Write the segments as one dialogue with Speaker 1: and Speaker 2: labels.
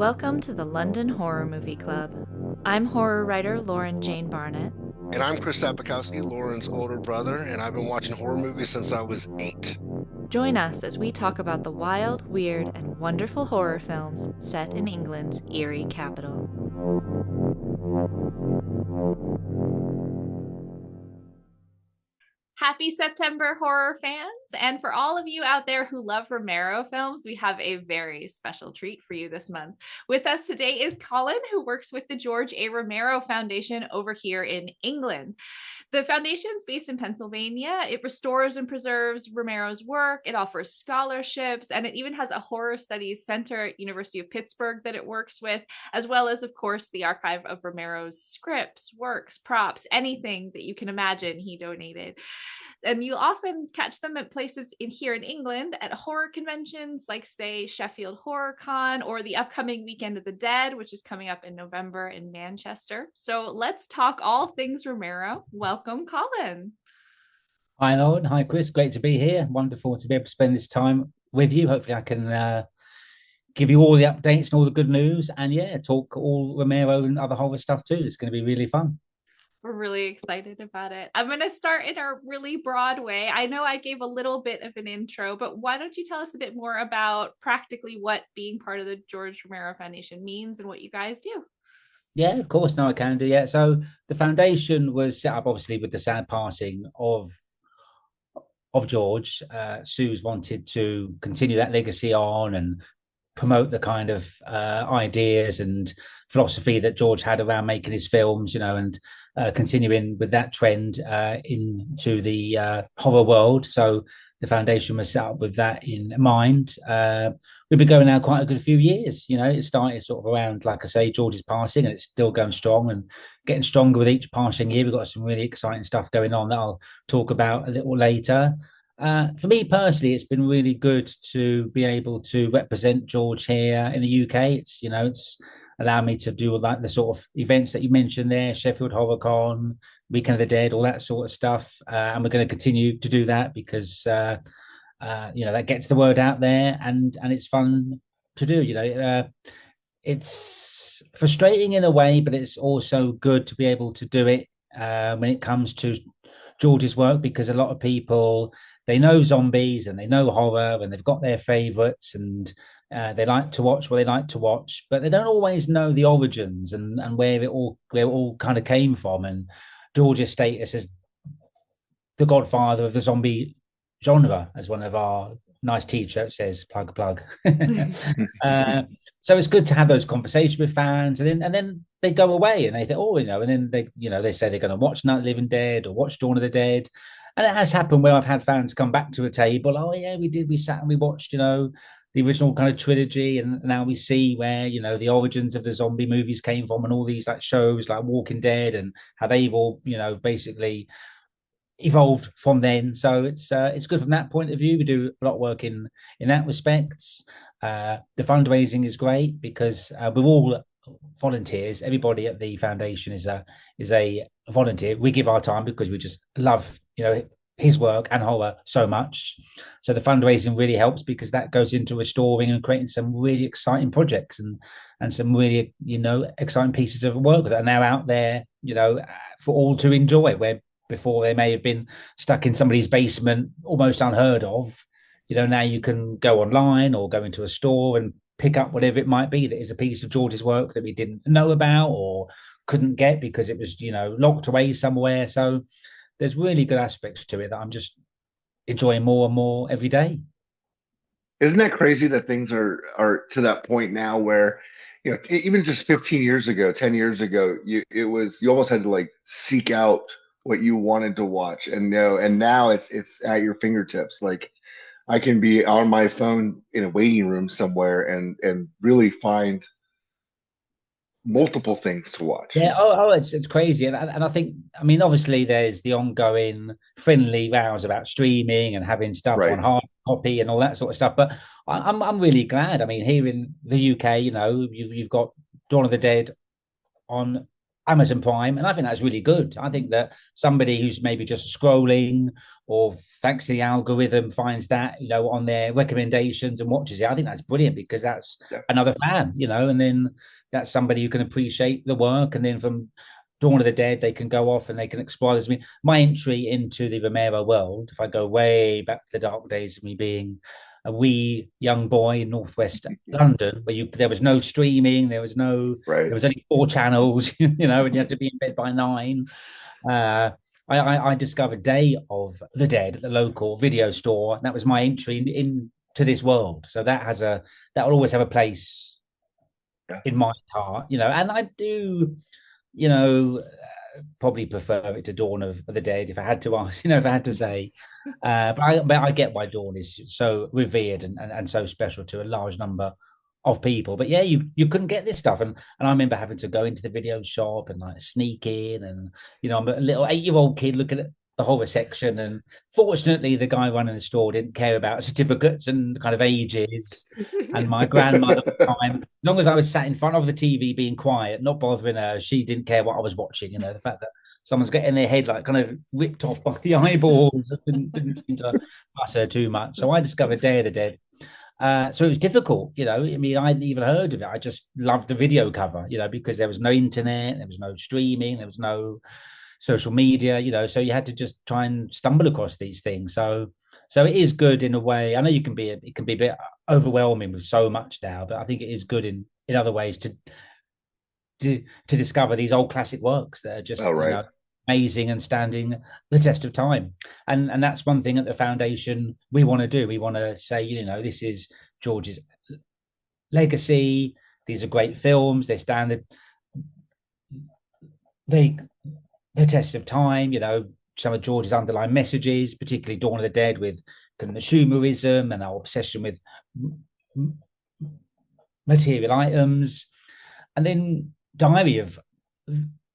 Speaker 1: Welcome to the London Horror Movie Club. I'm horror writer Lauren Jane Barnett.
Speaker 2: And I'm Chris Sapikowski, Lauren's older brother, and I've been watching horror movies since I was 8.
Speaker 1: Join us as we talk about the wild, weird, and wonderful horror films set in England's eerie capital. Happy September, horror fans! And for all of you out there who love Romero films, we have a very special treat for you this month. With us today is Colin, who works with the George A Romero Foundation over here in England. The foundation is based in Pennsylvania. It restores and preserves Romero's work. It offers scholarships, and it even has a horror studies center at University of Pittsburgh that it works with, as well as, of course, the archive of Romero's scripts, works, props, anything that you can imagine he donated. And you'll often catch them at places here in England at horror conventions like, say, Sheffield Horror Con or the upcoming Weekend of the Dead, which is coming up in November in Manchester. So let's talk all things Romero. Welcome, Colin.
Speaker 3: Hi, Lauren. Hi, Chris. Great to be here. Wonderful to be able to spend this time with you. Hopefully, I can give you all the updates and all the good news, and talk all Romero and other horror stuff too. It's going to be really fun.
Speaker 1: We're really excited about it. I'm going to start in a really broad way. I know I gave a little bit of an intro, but why don't you tell us a bit more about practically what being part of the George Romero Foundation means and what you guys do?
Speaker 3: Yeah, of course. No, I can do. Yeah. So the foundation was set up obviously with the sad passing of George. Sue's wanted to continue that legacy on and promote the kind of ideas and philosophy that George had around making his films, and continuing with that trend into the horror world. So the foundation was set up with that in mind. We've been going now quite a good few years. It started sort of around, like I say, George's passing, and it's still going strong and getting stronger with each passing year. We've got some really exciting stuff going on that I'll talk about a little later. For me personally, it's been really good to be able to represent George here in the UK. It's allowed me to do like the sort of events that you mentioned there, Sheffield Horror Con, Weekend of the Dead, all that sort of stuff. And we're going to continue to do that because that gets the word out there, and it's fun to do. It's frustrating in a way, but it's also good to be able to do it when it comes to George's work, because a lot of people, they know zombies and they know horror and they've got their favorites, and they like to watch what they like to watch, but they don't always know the origins and where it all kind of came from. And George's status as the godfather of the zombie genre, as one of our nice t-shirts says, plug. So it's good to have those conversations with fans, and then they go away and they think, and then they say they're going to watch Night of the Living Dead or watch Dawn of the Dead. And it has happened where I've had fans come back to a table. Oh yeah, we sat and we watched, the original kind of trilogy, and now we see where, the origins of the zombie movies came from, and all these like shows like Walking Dead and how they've all, basically evolved from then. So it's good from that point of view. We do a lot of work in that respect. The fundraising is great because we're all volunteers. Everybody at the foundation is a volunteer. We give our time because we just love his work and horror so much. So the fundraising really helps because that goes into restoring and creating some really exciting projects and some really exciting pieces of work that are now out there for all to enjoy, where before they may have been stuck in somebody's basement, almost unheard of. Now you can go online or go into a store and pick up whatever it might be that is a piece of George's work that we didn't know about or couldn't get because it was locked away somewhere. So there's really good aspects to it that I'm just enjoying more and more every day.
Speaker 4: Isn't that crazy that things are to that point now where, even just 15 years ago, 10 years ago, you almost had to like seek out what you wanted to watch, and now it's at your fingertips. Like I can be on my phone in a waiting room somewhere and really find multiple things to watch.
Speaker 3: Yeah, it's crazy, and I think, I mean, obviously there's the ongoing friendly rows about streaming and having stuff
Speaker 4: Right.
Speaker 3: on hard copy and all that sort of stuff. But I'm really glad. I mean, here in the UK, you've got Dawn of the Dead on Amazon Prime, and I think that's really good. I think that somebody who's maybe just scrolling or thanks to the algorithm finds that, on their recommendations and watches it. I think that's brilliant because that's
Speaker 4: Yeah.
Speaker 3: another fan, and then that's somebody who can appreciate the work, and then from Dawn of the Dead they can go off and they can explore this. I mean, my entry into the Romero world, if I go way back to the dark days of me being a wee young boy in northwest London, where there was no streaming, there was
Speaker 4: Right.
Speaker 3: only 4 channels, and you had to be in bed by 9. I discovered Day of the Dead at the local video store. And that was my entry into this world. So that will always have a place
Speaker 4: Yeah.
Speaker 3: in my heart, and I do, you know, probably prefer it to Dawn of the Dead if I had to ask, if I had to say. But I get why Dawn is so revered and so special to a large number of people. But yeah, you couldn't get this stuff, and I remember having to go into the video shop and like sneak in, and I'm a little 8-year-old kid looking at the horror section, and fortunately the guy running the store didn't care about certificates and kind of ages. And my grandmother at the time, as long as I was sat in front of the TV being quiet, not bothering her, she didn't care what I was watching. The fact that someone's getting their head like kind of ripped off by the eyeballs didn't seem to fuss her too much. So I discovered Day of the Dead. So it was difficult, I mean, I hadn't even heard of it. I just loved the video cover, because there was no internet, there was no streaming, there was no social media, so you had to just try and stumble across these things. So it is good in a way. I know it can be a bit overwhelming with so much now, but I think it is good in other ways to discover these old classic works that are just,
Speaker 4: Right.
Speaker 3: amazing and standing the test of time. And that's one thing at the foundation we want to do. We want to say, this is George's legacy. These are great films. They stand the test of time. Some of George's underlying messages, particularly Dawn of the Dead, with consumerism and our obsession with material items, and then Diary of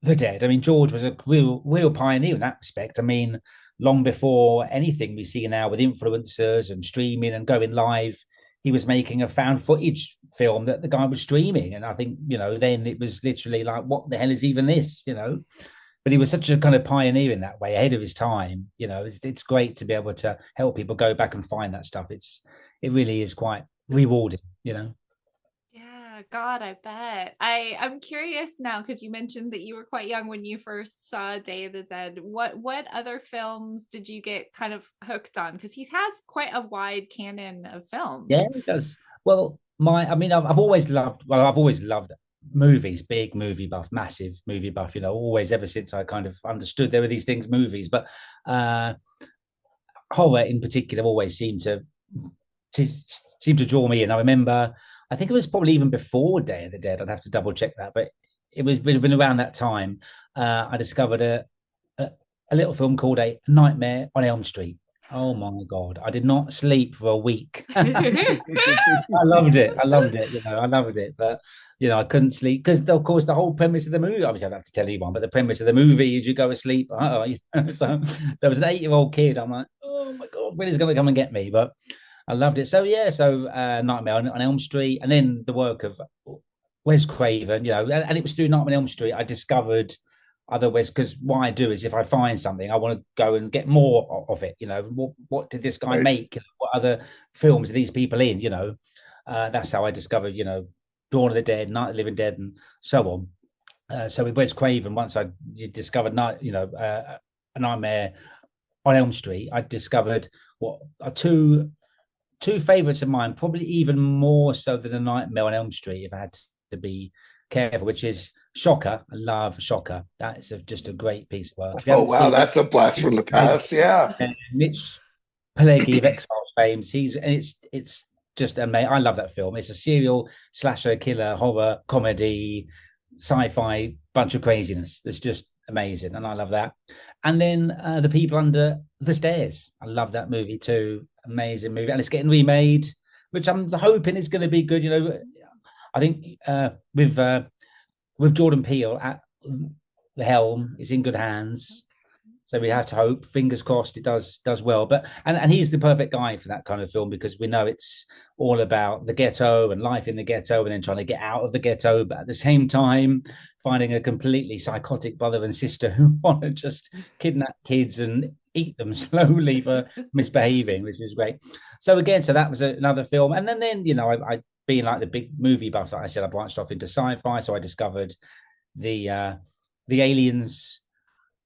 Speaker 3: the Dead. I mean, George was a real pioneer in that respect. I mean, long before anything we see now with influencers and streaming and going live, he was making a found footage film that the guy was streaming. And I think, then it was literally like, what the hell is even this, But he was such a kind of pioneer in that way, ahead of his time. It's great to be able to help people go back and find that stuff. It really is quite rewarding.
Speaker 1: Yeah, God, I bet. I'm curious now because you mentioned that you were quite young when you first saw Day of the Dead. What other films did you get kind of hooked on? Because he has quite a wide canon of films.
Speaker 3: Yeah, it does. Well, I've always loved movies, big movie buff, massive movie buff, always ever since I kind of understood there were these things, movies. But horror in particular always seemed to draw me in. I remember, I think it was probably even before Day of the Dead. I'd have to double check that, but it would have been around that time. I discovered a little film called A Nightmare on Elm Street. Oh my God, I did not sleep for a week. I loved it. I loved it. But I couldn't sleep because, of course, the whole premise of the movie. Obviously, I don't have to tell anyone, but the premise of the movie is you go to sleep. So as an 8-year-old kid, I'm like, oh my God, when is going to come and get me? But I loved it. So yeah, Nightmare on Elm Street, and then the work of Wes Craven. And it was through Nightmare on Elm Street I discovered other ways, because what I do is if I find something, I want to go and get more of it. What did this guy
Speaker 4: Right.
Speaker 3: make? What other films are these people in? That's how I discovered, Dawn of the Dead, Night of the Living Dead, and so on. So with Wes Craven, once I discovered A Nightmare on Elm Street, I discovered what are two favorites of mine, probably even more so than A Nightmare on Elm Street, if I had to be careful, which is Shocker. I love Shocker. That is just a great piece of work.
Speaker 4: Oh wow, that's a blast from the past. Yeah.
Speaker 3: Mitch Pileggi of X-Files fame. It's just amazing. I love that film. It's a serial slasher, killer, horror, comedy, sci-fi, bunch of craziness. That's just amazing, and I love that. And then The People Under the Stairs. I love that movie too. Amazing movie, and it's getting remade, which I'm hoping is going to be good. I think with Jordan Peele at the helm, it's in good hands. So we have to hope, fingers crossed, it does well. But and he's the perfect guy for that kind of film because we know it's all about the ghetto and life in the ghetto and then trying to get out of the ghetto, but at the same time finding a completely psychotic brother and sister who want to just kidnap kids and eat them slowly for misbehaving, which is great. So again, so that was another film. And then I being like the big movie buff that I said, I branched off into sci-fi. So I discovered the Aliens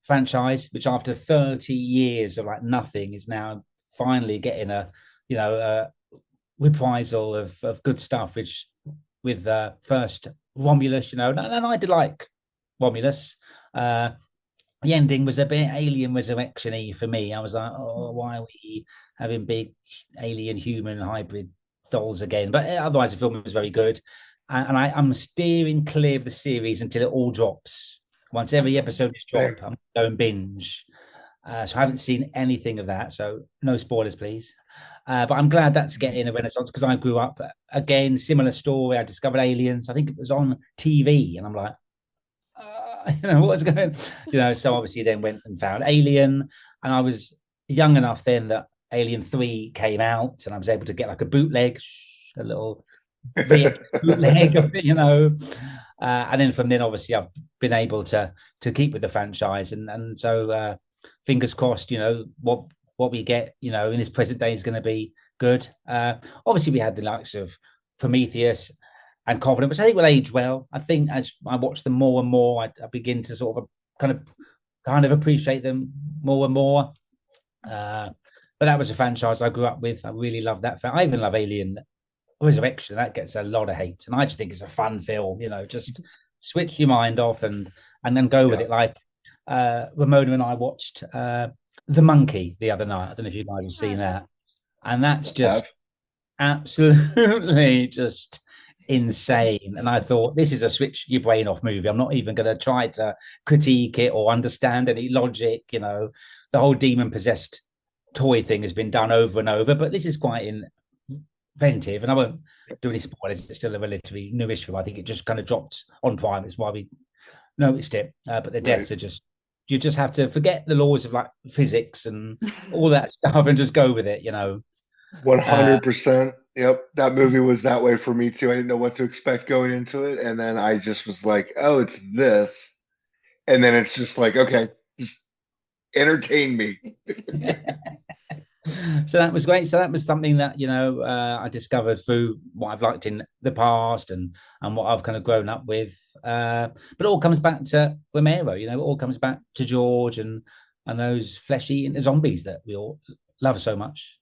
Speaker 3: franchise, which after 30 years of like nothing is now finally getting a reprisal of good stuff, which with first Romulus, and I did like Romulus. The ending was a bit alien resurrection-y for me. I was like, oh, why are we having big alien human hybrid dolls again? But otherwise the film was very good. And I'm steering clear of the series until it all drops. Once every episode is dropped, I'm going binge. So I haven't seen anything of that. So no spoilers, please. But I'm glad that's getting a renaissance because I grew up, again, similar story. I discovered Aliens. I think it was on TV. And I'm like, what's going on? So obviously then went and found Alien. And I was young enough then that Alien 3 came out and I was able to get like a bootleg, a little bootleg of it, and then from then obviously I've been able to keep with the franchise and so fingers crossed what we get in this present day is going to be good. Obviously we had the likes of Prometheus and Covenant, which I think will age well. I think as I watch them more and more I begin to sort of kind of appreciate them more and more, but that was a franchise I grew up with. I really love that. I even love Alien Resurrection. That gets a lot of hate, and I just think it's a fun film. Just switch your mind off and then go with it. Like Ramona and I watched The Monkey the other night. I don't know if you guys have seen that, and that's just absolutely just insane. And I thought, this is a switch your brain off movie. I'm not even going to try to critique it or understand any logic. The whole demon possessed toy thing has been done over and over, but this is quite inventive, and I won't do any spoilers. It's still a relatively newish film. I think it just kind of dropped on Prime. It's why we noticed it. But the deaths are just, you just have to forget the laws of like physics and all that stuff and just go with it.
Speaker 4: 100%. Yep, that movie was that way for me too. I didn't know what to expect going into it, and then I just was like, "Oh, it's this," and then it's just like, "Okay, just entertain me."
Speaker 3: So that was great. So that was something that I discovered through what I've liked in the past and what I've kind of grown up with. But it all comes back to Romero. It all comes back to George and those flesh-eating zombies that we all love so much.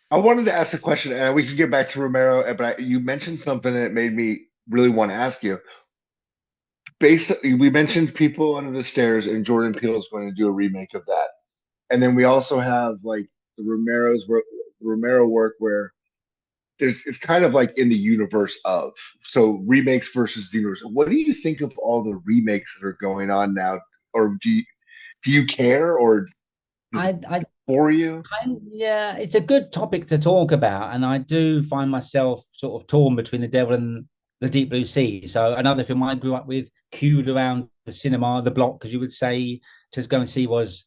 Speaker 4: I wanted to ask a question, and we could get back to Romero, but you mentioned something that made me really want to ask you. Basically, we mentioned People Under the Stairs, and Jordan Peele is going to do a remake of that. And then we also have like the Romero work where it's kind of like in the universe of, so remakes versus the universe. What do you think of all the remakes that are going on now, or do you care, or for you?
Speaker 3: Yeah, it's a good topic to talk about, and I do find myself sort of torn between The Devil and the Deep Blue Sea. So another film I grew up with, queued around the cinema, the block, as you would say, to go and see was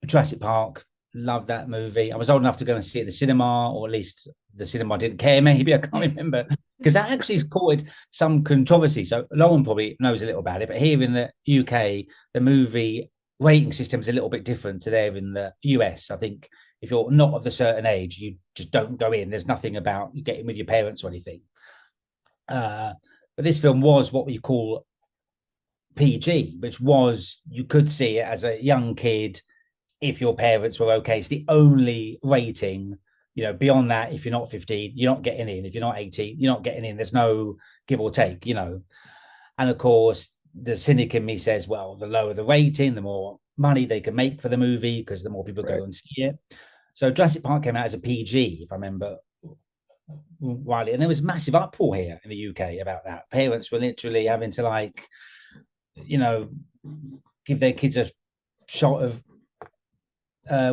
Speaker 3: Jurassic Park. Love that movie. I was old enough to go and see it at the cinema, or at least the cinema didn't care, maybe, I can't remember, because that actually caused some controversy. So Lauren probably knows a little about it, but here in the UK, the movie rating system is a little bit different to there in the US. I think if you're not of a certain age, you just don't go in. There's nothing about getting with your parents or anything. But this film was what we call PG, which was, you could see it as a young kid if your parents were okay. It's the only rating. Beyond that, if you're not 15, you're not getting in. If you're not 18, you're not getting in. There's no give or take. And of course, the cynic in me says, well, the lower the rating, the more money they can make for the movie, because the more people go and see it. So Jurassic Park came out as a PG, if I remember rightly, and there was massive uproar here in the UK about that. Parents were literally having to give their kids a shot of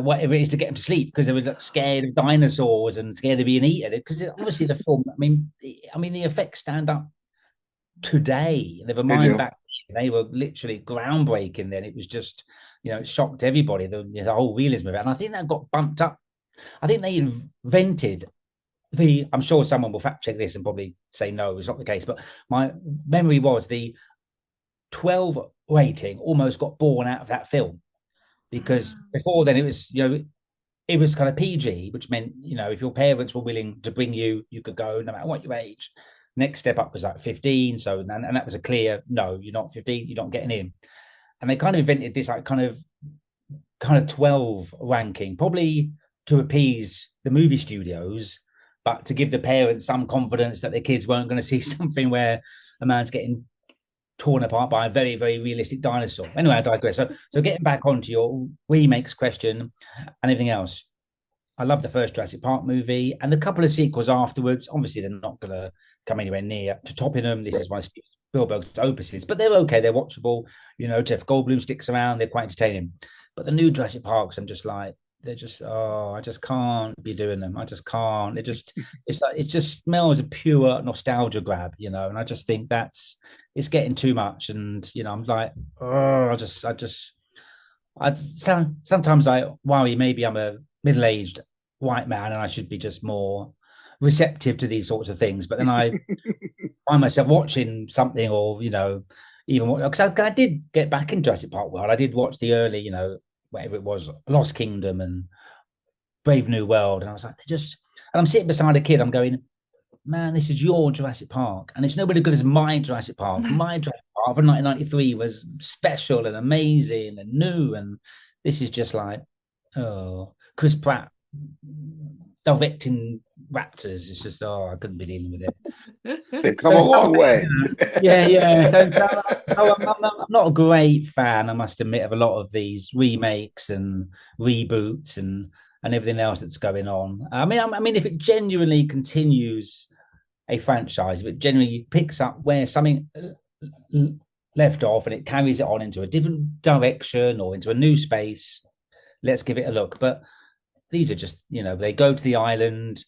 Speaker 3: whatever it is to get them to sleep, because they were scared of dinosaurs and scared of being eaten. Because obviously the film, I mean the effects stand up today. Never mind back They were literally groundbreaking then. It was just, it shocked everybody, the whole realism of it. And I think that got bumped up. I think they invented I'm sure someone will fact check this and probably say no, it's not the case. But my memory was the 12 rating almost got born out of that film, because before then it was, it was kind of PG, which meant, if your parents were willing to bring you, you could go no matter what your age. Next step up was like 15. So, and that was a clear, no, you're not 15, you're not getting in. And they kind of invented this like kind of 12 ranking, probably to appease the movie studios, but to give the parents some confidence that their kids weren't going to see something where a man's getting torn apart by a very, very realistic dinosaur. Anyway, I digress. So getting back onto your remakes question and everything else, I love the first Jurassic Park movie and the couple of sequels afterwards. Obviously, they're not going to come anywhere near to topping them. This is one of Steven Spielberg's opuses, but they're okay. They're watchable. Jeff Goldblum sticks around. They're quite entertaining. But the new Jurassic Parks, I'm just like, they're just, I just can't be doing them. I just can't. It's like, it just smells of pure nostalgia grab, and I just think it's getting too much. And, I'm like, sometimes I worry maybe I'm a middle-aged white man and I should be just more receptive to these sorts of things. But then I find myself watching something or, even because I did get back into Jurassic Park World. I did watch the early, whatever it was, Lost Kingdom and Brave New World. And I was like, and I'm sitting beside a kid, I'm going, man, this is your Jurassic Park. And it's nobody good as my Jurassic Park. My Jurassic Park from 1993 was special and amazing and new. And this is just like, Chris Pratt directing raptors. It's just, I couldn't be dealing with it.
Speaker 4: They've come a long way.
Speaker 3: Yeah. So I'm not a great fan, I must admit, of a lot of these remakes and reboots and everything else that's going on. I mean, if it genuinely continues a franchise, if it genuinely picks up where something left off and it carries it on into a different direction or into a new space, let's give it a look. But these are just, they go to the island,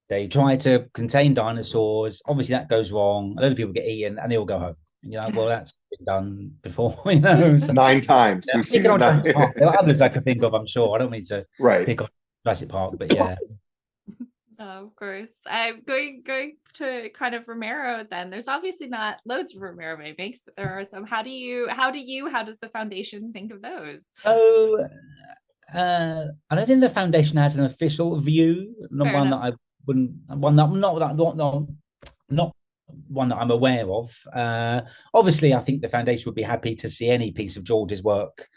Speaker 3: they try to contain dinosaurs. Obviously, that goes wrong. A lot of people get eaten, and they all go home. And you're like, well, that's been done before, So,
Speaker 4: 9 times.
Speaker 3: Yeah, there are others I can think of, I'm sure. I don't need to pick on Jurassic Park, but yeah.
Speaker 1: Of course. I'm going to kind of Romero then. There's obviously not loads of Romero remakes, but there are some. How does the foundation think of those?
Speaker 3: So I don't think the foundation has an official view. Not one that I wouldn't, not one that I'm aware of. Obviously, I think the foundation would be happy to see any piece of George's work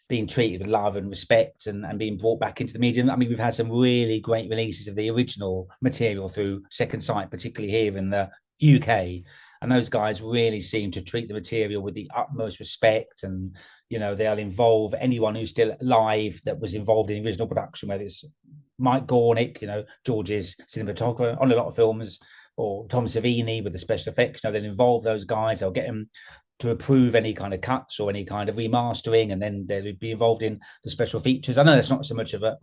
Speaker 3: being treated with love and respect and being brought back into the medium. I mean, we've had some really great releases of the original material through Second Sight, particularly here in the UK. And those guys really seem to treat the material with the utmost respect. And, they'll involve anyone who's still alive that was involved in the original production, whether it's Mike Gornick, George's cinematographer on a lot of films, or Tom Savini with the special effects. They'll involve those guys. They'll get them to approve any kind of cuts or any kind of remastering, and then they'll be involved in the special features. I know that's not so much of a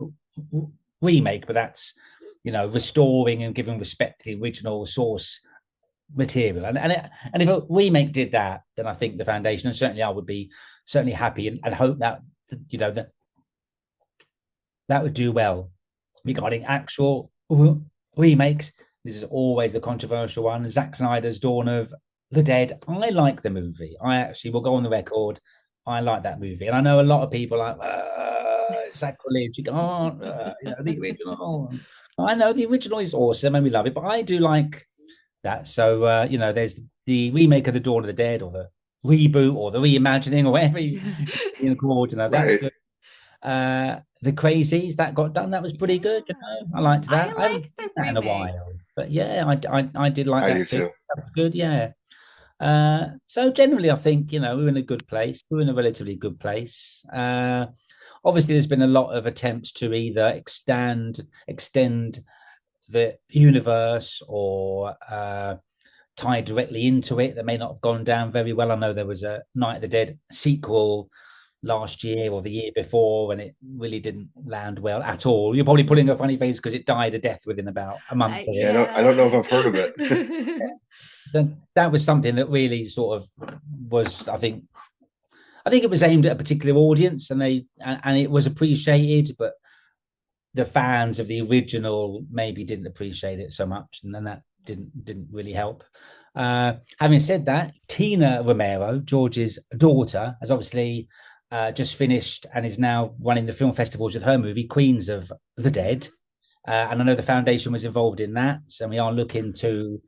Speaker 3: remake, but that's, restoring and giving respect to the original source material. And if a remake did that, then I think the foundation, and certainly I would be certainly happy and hope that, that would do well. Regarding actual remakes, this is always the controversial one. Zack Snyder's Dawn of the Dead. I like the movie. I actually will go on the record. I like that movie. And I know a lot of people are like, sacrilege, you can't, the original. I know the original is awesome and we love it, but I do like that. So, there's the remake of the Dawn of the Dead, or the reboot, or the reimagining, or whatever you call it. That's good. The Crazies that got done, that was pretty good. I liked that. I haven't seen that in a while, but yeah, I did like that too. That was good. Yeah. So generally, I think we're in a good place. We're in a relatively good place. Obviously, there's been a lot of attempts to either extend the universe or tie directly into it that may not have gone down very well. I know there was a Night of the Dead sequel last year or the year before, and it really didn't land well at all. You're probably pulling a funny face because it died a death within about a month.
Speaker 4: I don't know if I've heard of it.
Speaker 3: that was something that really sort of was, I think it was aimed at a particular audience, and it was appreciated, but the fans of the original maybe didn't appreciate it so much, and then that didn't really help. Having said that, Tina Romero, George's daughter, has obviously just finished and is now running the film festivals with her movie Queens of the Dead, and I know the foundation was involved in that, and we are looking to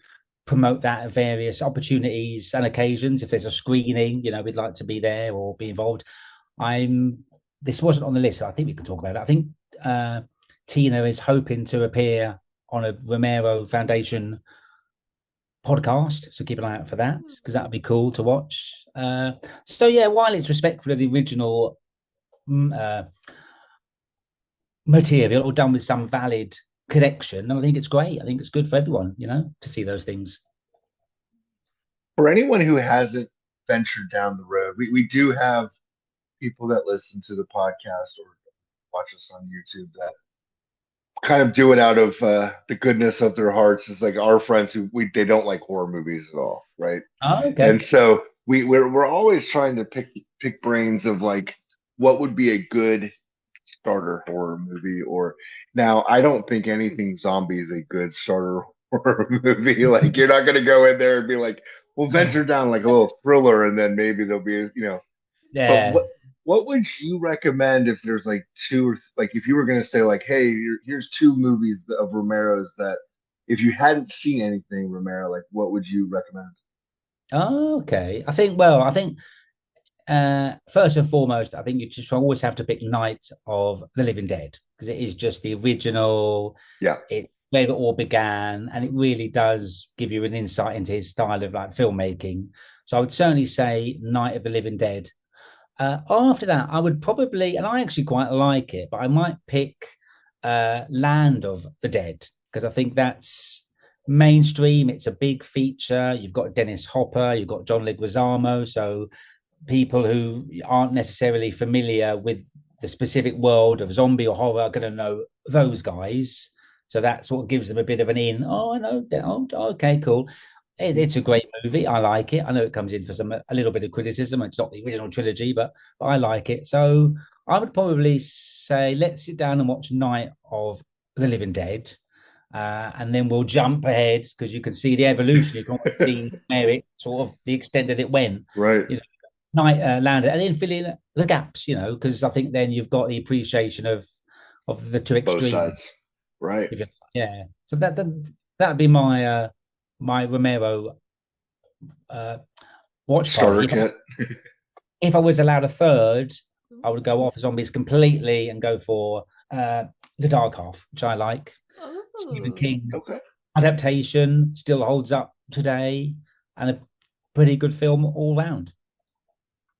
Speaker 3: promote that at various opportunities and occasions. If there's a screening, we'd like to be there or be involved. This wasn't on the list, so I think we can talk about it. I think Tina is hoping to appear on a Romero Foundation podcast, so keep an eye out for that, because that would be cool to watch. So yeah, while it's respectful of the original material or done with some valid connection, and I think it's great. I think it's good for everyone, to see those things.
Speaker 4: For anyone who hasn't ventured down the road, we do have people that listen to the podcast or watch us on YouTube that kind of do it out of the goodness of their hearts. It's like our friends who they don't like horror movies at all, right?
Speaker 3: Oh, okay.
Speaker 4: And so we're always trying to pick brains of like what would be a good starter horror movie. Or now, I don't think anything zombie is a good starter horror movie. Like, you're not going to go in there and be like, we'll venture down like a little thriller, and then maybe there'll be
Speaker 3: Yeah.
Speaker 4: But what would you recommend if there's like two, or like if you were going to say like, hey, here's two movies of Romero's that if you hadn't seen anything Romero, like what would you recommend?
Speaker 3: Oh, okay. I think first and foremost, I think you just always have to pick Night of the Living Dead, because it is just the original.
Speaker 4: Yeah.
Speaker 3: It's where it all began, and it really does give you an insight into his style of like filmmaking. So I would certainly say Night of the Living Dead. After that, I would probably, and I actually quite like it, but I might pick Land of the Dead, because I think that's mainstream. It's a big feature. You've got Dennis Hopper, you've got John Leguizamo, so people who aren't necessarily familiar with the specific world of zombie or horror are going to know those guys. So that sort of gives them a bit of an in. Oh, I know. Oh, okay, cool. It's a great movie. I like it. I know it comes in for a little bit of criticism. It's not the original trilogy, but I like it. So I would probably say let's sit down and watch Night of the Living Dead. And then we'll jump ahead, because you can see the evolution. You can see where it sort of the extent that it went.
Speaker 4: Right.
Speaker 3: Night landed, and then fill in the gaps, because I think then you've got the appreciation of the two extremes.
Speaker 4: Both sides. Right.
Speaker 3: Yeah. So that'd be my my Romero watch
Speaker 4: starter
Speaker 3: party.
Speaker 4: kit.
Speaker 3: If I was allowed a third, I would go off zombies completely and go for The Dark Half, which I like. Stephen King adaptation, still holds up today, and a pretty good film all round.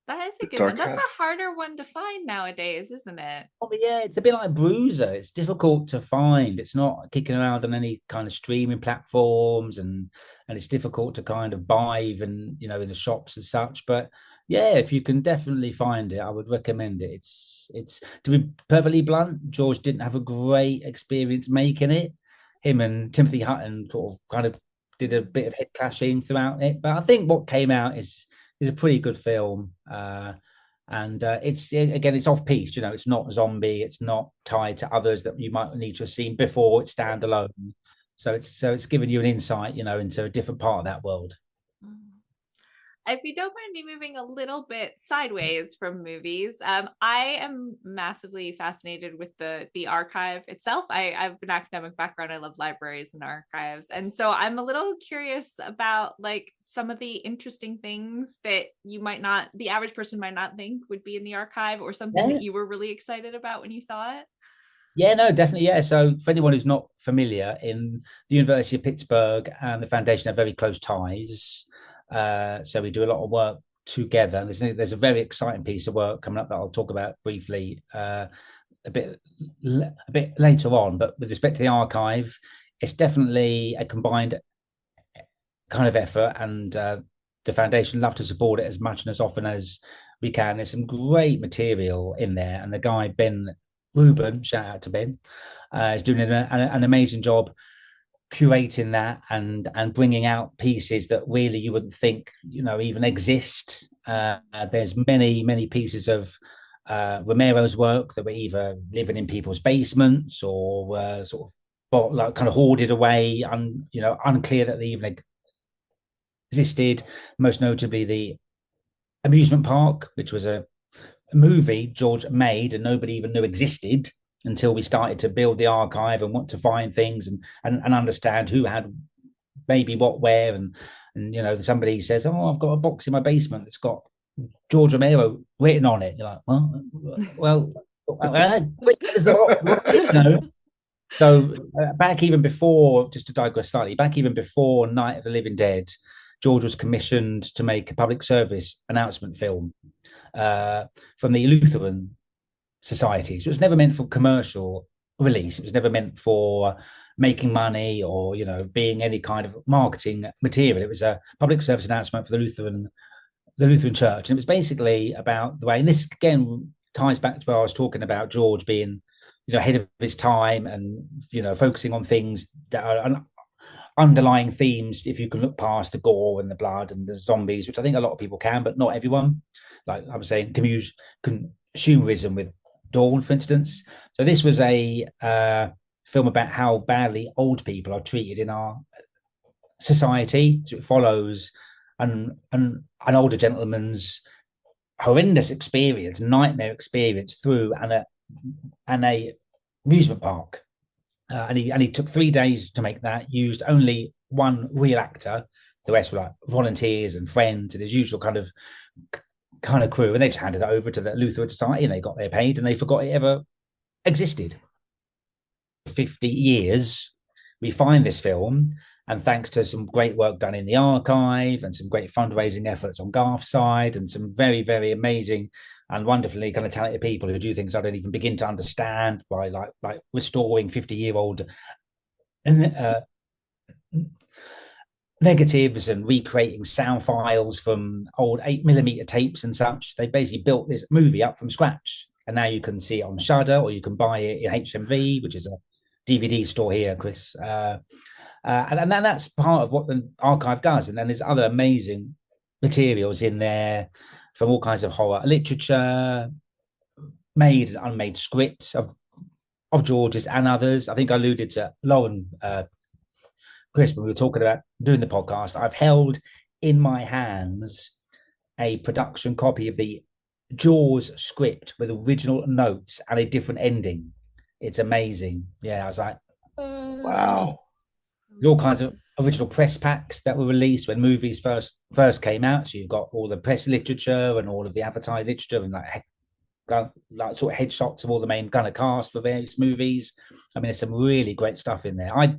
Speaker 1: That is a good one. That's a harder one to find nowadays, isn't it?
Speaker 3: Oh, yeah, it's a bit like Bruiser. It's difficult to find. It's not kicking around on any kind of streaming platforms, and it's difficult to kind of buy even, in the shops and such. But yeah, if you can definitely find it, I would recommend it. It's to be perfectly blunt, George didn't have a great experience making it. Him and Timothy Hutton sort of kind of did a bit of head clashing throughout it. But I think what came out is a pretty good film, and it's off piece. It's not zombie. It's not tied to others that you might need to have seen before. It's standalone, so it's giving you an insight, into a different part of that world.
Speaker 1: If you don't mind me moving a little bit sideways from movies, I am massively fascinated with the archive itself. I have an academic background. I love libraries and archives. And so I'm a little curious about like some of the interesting things that the average person might not think would be in the archive, or something that you were really excited about when you saw it.
Speaker 3: Yeah, no, definitely. Yeah. So for anyone who's not familiar, in the University of Pittsburgh and the foundation have very close ties. So we do a lot of work together. There's a very exciting piece of work coming up that I'll talk about briefly a bit later on. But with respect to the archive, it's definitely a combined kind of effort, and the foundation love to support it as much and as often as we can. There's some great material in there, and the guy Ben Rubin, shout out to Ben, is doing an amazing job curating that and bringing out pieces that really you wouldn't think even exist. There's many pieces of Romero's work that were either living in people's basements or sort of like kind of hoarded away, unclear that they even existed. Most notably, the Amusement Park, which was a movie George made and nobody even knew existed until we started to build the archive and want to find things and understand who had maybe what where and somebody says, oh, I've got a box in my basement that's got George Romero written on it. You're like, well is the so back even before, just to digress slightly, back even before Night of the Living Dead, George was commissioned to make a public service announcement film from the Lutheran Society. So it was never meant for commercial release. It was never meant for making money or being any kind of marketing material. It was a public service announcement for the Lutheran Church, and it was basically about the way. And this again ties back to where I was talking about George being ahead of his time and focusing on things that are underlying themes. If you can look past the gore and the blood and the zombies, which I think a lot of people can, but not everyone. Like I was saying, consumerism with Dawn, for instance. So this was a film about how badly old people are treated in our society. So it follows an older gentleman's horrendous experience, nightmare experience through an amusement park. And he took 3 days to make that, used only one real actor. The rest were like volunteers and friends and his usual kind of crew. And they just handed it over to the Lutheran Society and they got their paid and they forgot it ever existed. 50 years, we find this film, and thanks to some great work done in the archive and some great fundraising efforts on Garth's side and some very, very amazing and wonderfully kind of talented people who do things I don't even begin to understand, by like restoring 50-year-old negatives and recreating sound files from old 8mm tapes and such. They basically built this movie up from scratch, and now you can see it on Shudder or you can buy it in HMV, which is a DVD store here, Chris. And that's part of what the archive does. And then there's other amazing materials in there from all kinds of horror literature, made and unmade scripts of George's and others. I think I alluded to Lauren, Chris, when we were talking about doing the podcast. I've held in my hands a production copy of the Jaws script with original notes and a different ending. It's amazing. Yeah, I was like,
Speaker 4: wow.
Speaker 3: There's all kinds of original press packs that were released when movies first came out. So you've got all the press literature and all of the advertised literature and like sort of headshots of all the main kind of cast for various movies. I mean, there's some really great stuff in there. I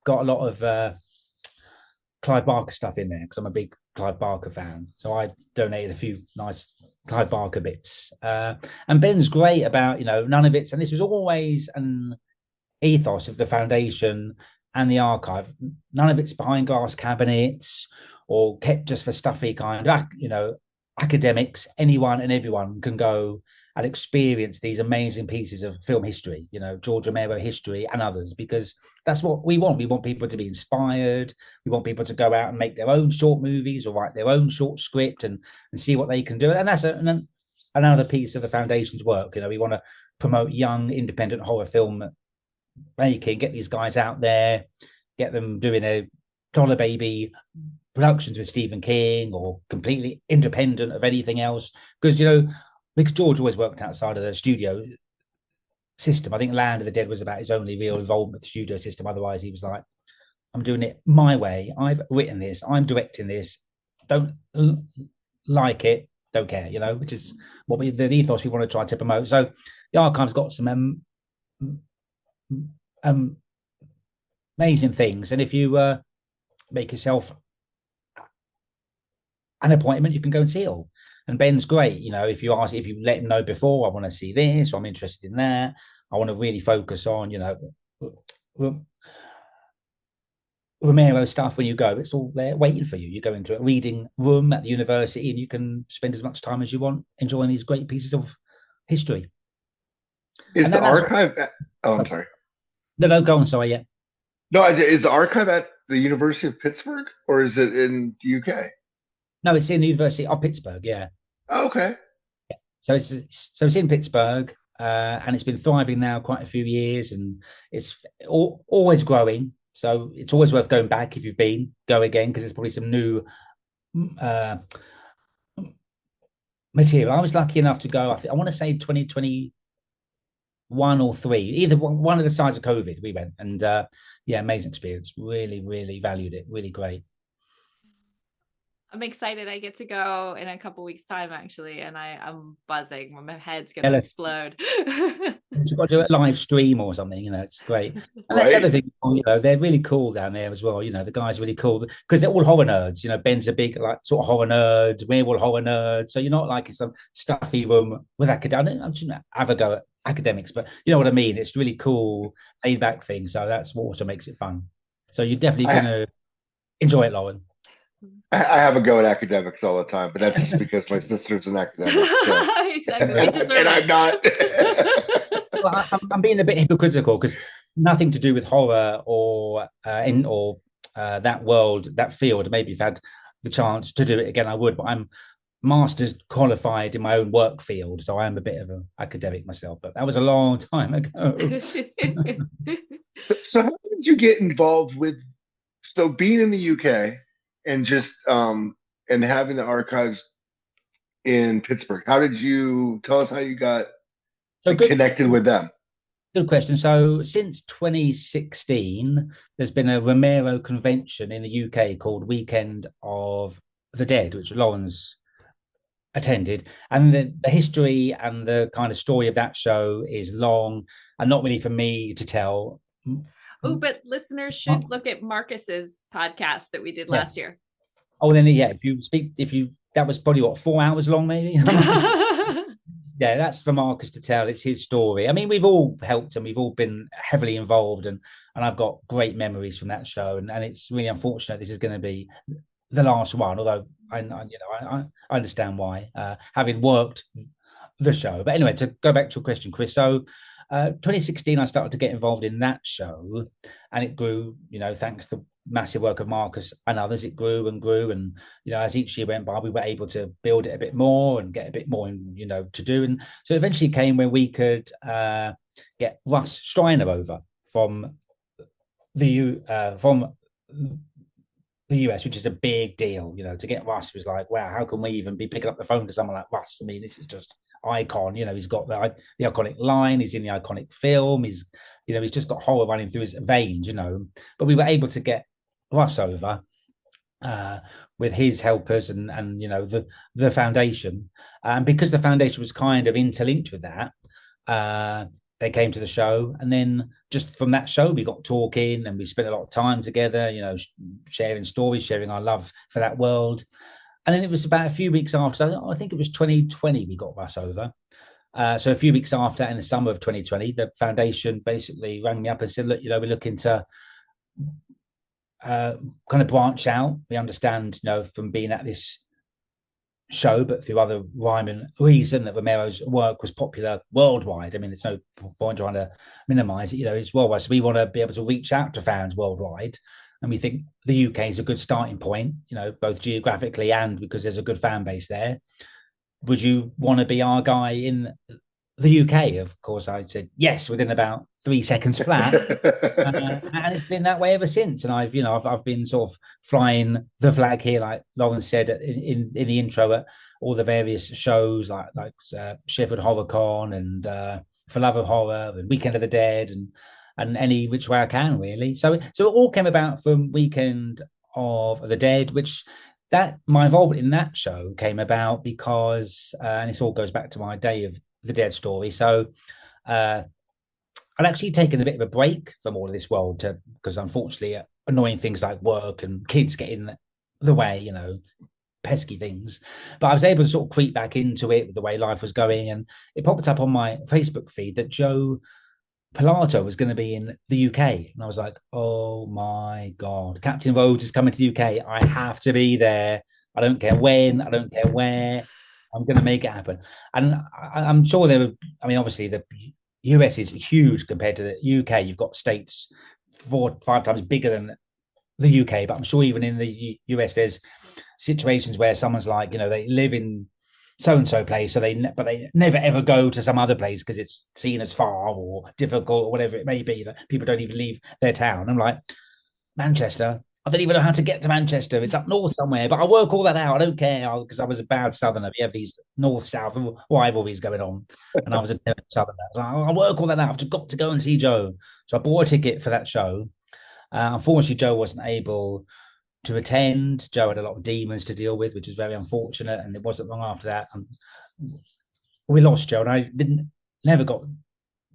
Speaker 3: got a lot of Clive Barker stuff in there because I'm a big Clive Barker fan. So I donated a few nice Clive Barker bits. And Ben's great about, none of it's, and this was always an ethos of the foundation and the archive. None of it's behind glass cabinets or kept just for stuffy kind of, academics. Anyone and everyone can go and experience these amazing pieces of film history, George Romero history and others, because that's what we want. We want people to be inspired. We want people to go out and make their own short movies or write their own short script and see what they can do. And that's another piece of the foundation's work. We want to promote young independent horror film making, get these guys out there, get them doing their Dollar Baby productions with Stephen King or completely independent of anything else. Because George always worked outside of the studio system. I think Land of the Dead was about his only real involvement with the studio system. Otherwise, he was like, I'm doing it my way. I've written this. I'm directing this. Don't like it. Don't care, which is what the ethos we want to try to promote. So the archive's got some amazing things. And if you make yourself an appointment, you can go and see it all. And Ben's great. If you let him know before, I want to see this, or I'm interested in that, I want to really focus on, Romero stuff. When you go, it's all there waiting for you. You go into a reading room at the university and you can spend as much time as you want enjoying these great pieces of history.
Speaker 4: Is the archive? Oh, I'm sorry.
Speaker 3: No, go on. Sorry, yeah.
Speaker 4: No, is the archive at the University of Pittsburgh or is it in the UK?
Speaker 3: No, it's in the University of Pittsburgh. Yeah.
Speaker 4: Oh, okay.
Speaker 3: So it's in Pittsburgh, and it's been thriving now quite a few years, and it's always growing. So it's always worth going back if you've been. Go again because there's probably some new uh, material. I was lucky enough to go. I want to say 2021 or three, either one of the sides of COVID. We went, and yeah, amazing experience. Really, really valued it. Really great.
Speaker 1: I'm excited. I get to go in a couple weeks' time, actually, and I'm buzzing. My head's gonna
Speaker 3: Yeah,
Speaker 1: explode.
Speaker 3: you've got to do a live stream or something, it's great. And that's the
Speaker 4: Right.
Speaker 3: other thing, they're really cool down there as well. The guys are really cool because they're all horror nerds. Ben's a big like sort of horror nerd, we're all horror nerds. So you're not like in some stuffy room with academic. I'm just have a go at academics, but you know what I mean. It's really cool, laid back thing. So that's what also makes it fun. So you're definitely
Speaker 4: I,
Speaker 3: gonna enjoy it, Lauren.
Speaker 4: I have a go at academics all the time, but that's just because my sister's an academic. So.
Speaker 1: Exactly. They deserve
Speaker 4: And I'm not.
Speaker 3: Well, I'm being a bit hypocritical because nothing to do with horror or that world, that field. Maybe if I had the chance to do it again, I would. But I'm master's qualified in my own work field, so I am a bit of an academic myself. But that was a long time ago.
Speaker 4: So how did you get involved with being in the UK and just and having the archives in Pittsburgh? How did you tell us how you got
Speaker 3: So good.
Speaker 4: connected with them?
Speaker 3: Good question. So since 2016, there's been a Romero convention in the UK called Weekend of the Dead, which Lawrence attended. And the history and the kind of story of that show is long and not really for me to tell.
Speaker 1: Oh, but listeners should look at Marcus's podcast that we did last year.
Speaker 3: Oh, then yeah, that was probably what, 4 hours long, maybe. Yeah, that's for Marcus to tell. It's his story. I mean, we've all helped and we've all been heavily involved, and I've got great memories from that show. And it's really unfortunate this is going to be the last one. Although I understand why, having worked the show. But anyway, to go back to your question, Chris. So 2016, I started to get involved in that show, and it grew. Thanks to massive work of Marcus and others, it grew and grew. And as each year went by, we were able to build it a bit more and get a bit more, to do. And so eventually came when we could get Russ Streiner over from the US, which is a big deal. To get Russ was like, wow, how can we even be picking up the phone to someone like Russ? I mean, this is just icon. He's got the iconic line, he's in the iconic film, he's just got horror running through his veins. But we were able to get Russ over with his helpers and the foundation, and because the foundation was kind of interlinked with that, they came to the show, and then just from that show we got talking and we spent a lot of time together, sharing stories, sharing our love for that world. And then it was about a few weeks after, I think it was 2020, we got Russ over. So a few weeks after, in the summer of 2020, the foundation basically rang me up and said, look, we're looking to kind of branch out. We understand, from being at this show, but through other rhyme and reason, that Romero's work was popular worldwide. I mean, there's no point trying to minimize it, it's worldwide. So we want to be able to reach out to fans worldwide. And we think the UK is a good starting point, both geographically and because there's a good fan base there. Would you want to be our guy in the UK? Of course, I said yes within about 3 seconds flat, and it's been that way ever since. And I've been sort of flying the flag here, like Lauren said in the intro, at all the various shows like Sheffield HorrorCon and For Love of Horror and Weekend of the Dead and any which way I can, really. So it all came about from Weekend of the Dead, which that my involvement in that show came about because, and this all goes back to my Day of the Dead story. So I'd actually taken a bit of a break from all of this world because unfortunately annoying things like work and kids get in the way, pesky things. But I was able to sort of creep back into it with the way life was going, and it popped up on my Facebook feed that Joe Pilato was going to be in the UK. And I was like, oh my God, Captain Rhodes is coming to the UK. I have to be there. I don't care when, I don't care where. I'm going to make it happen. And I'm sure obviously the US is huge compared to the UK. You've got states 4-5 times bigger than the UK, but I'm sure even in the US, there's situations where someone's like, they live in so and so place, so but they never ever go to some other place because it's seen as far or difficult or whatever it may be. That people don't even leave their town. I'm like, Manchester. I don't even know how to get to Manchester. It's up north somewhere, but I work all that out. I don't care because I was a bad southerner. We have these north-south rivalries going on, and I was a southerner. So I work all that out. I've just got to go and see Joe. So I bought a ticket for that show. Unfortunately, Joe wasn't able to attend. Joe had a lot of demons to deal with, which is very unfortunate. And it wasn't long after that we lost Joe, and I never got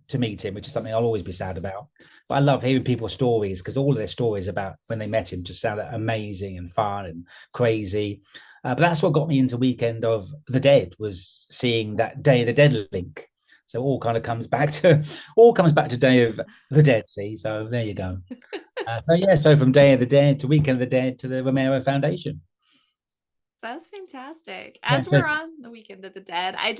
Speaker 3: to meet him, which is something I'll always be sad about. But I love hearing people's stories because all of their stories about when they met him just sounded amazing and fun and crazy. But that's what got me into Weekend of the Dead, was seeing that Day of the Dead link. So all kind of comes back to Day of the Dead. See, so there you go. So from Day of the Dead to Weekend of the Dead to the Romero Foundation.
Speaker 1: That's fantastic. As we're on the Weekend of the Dead, I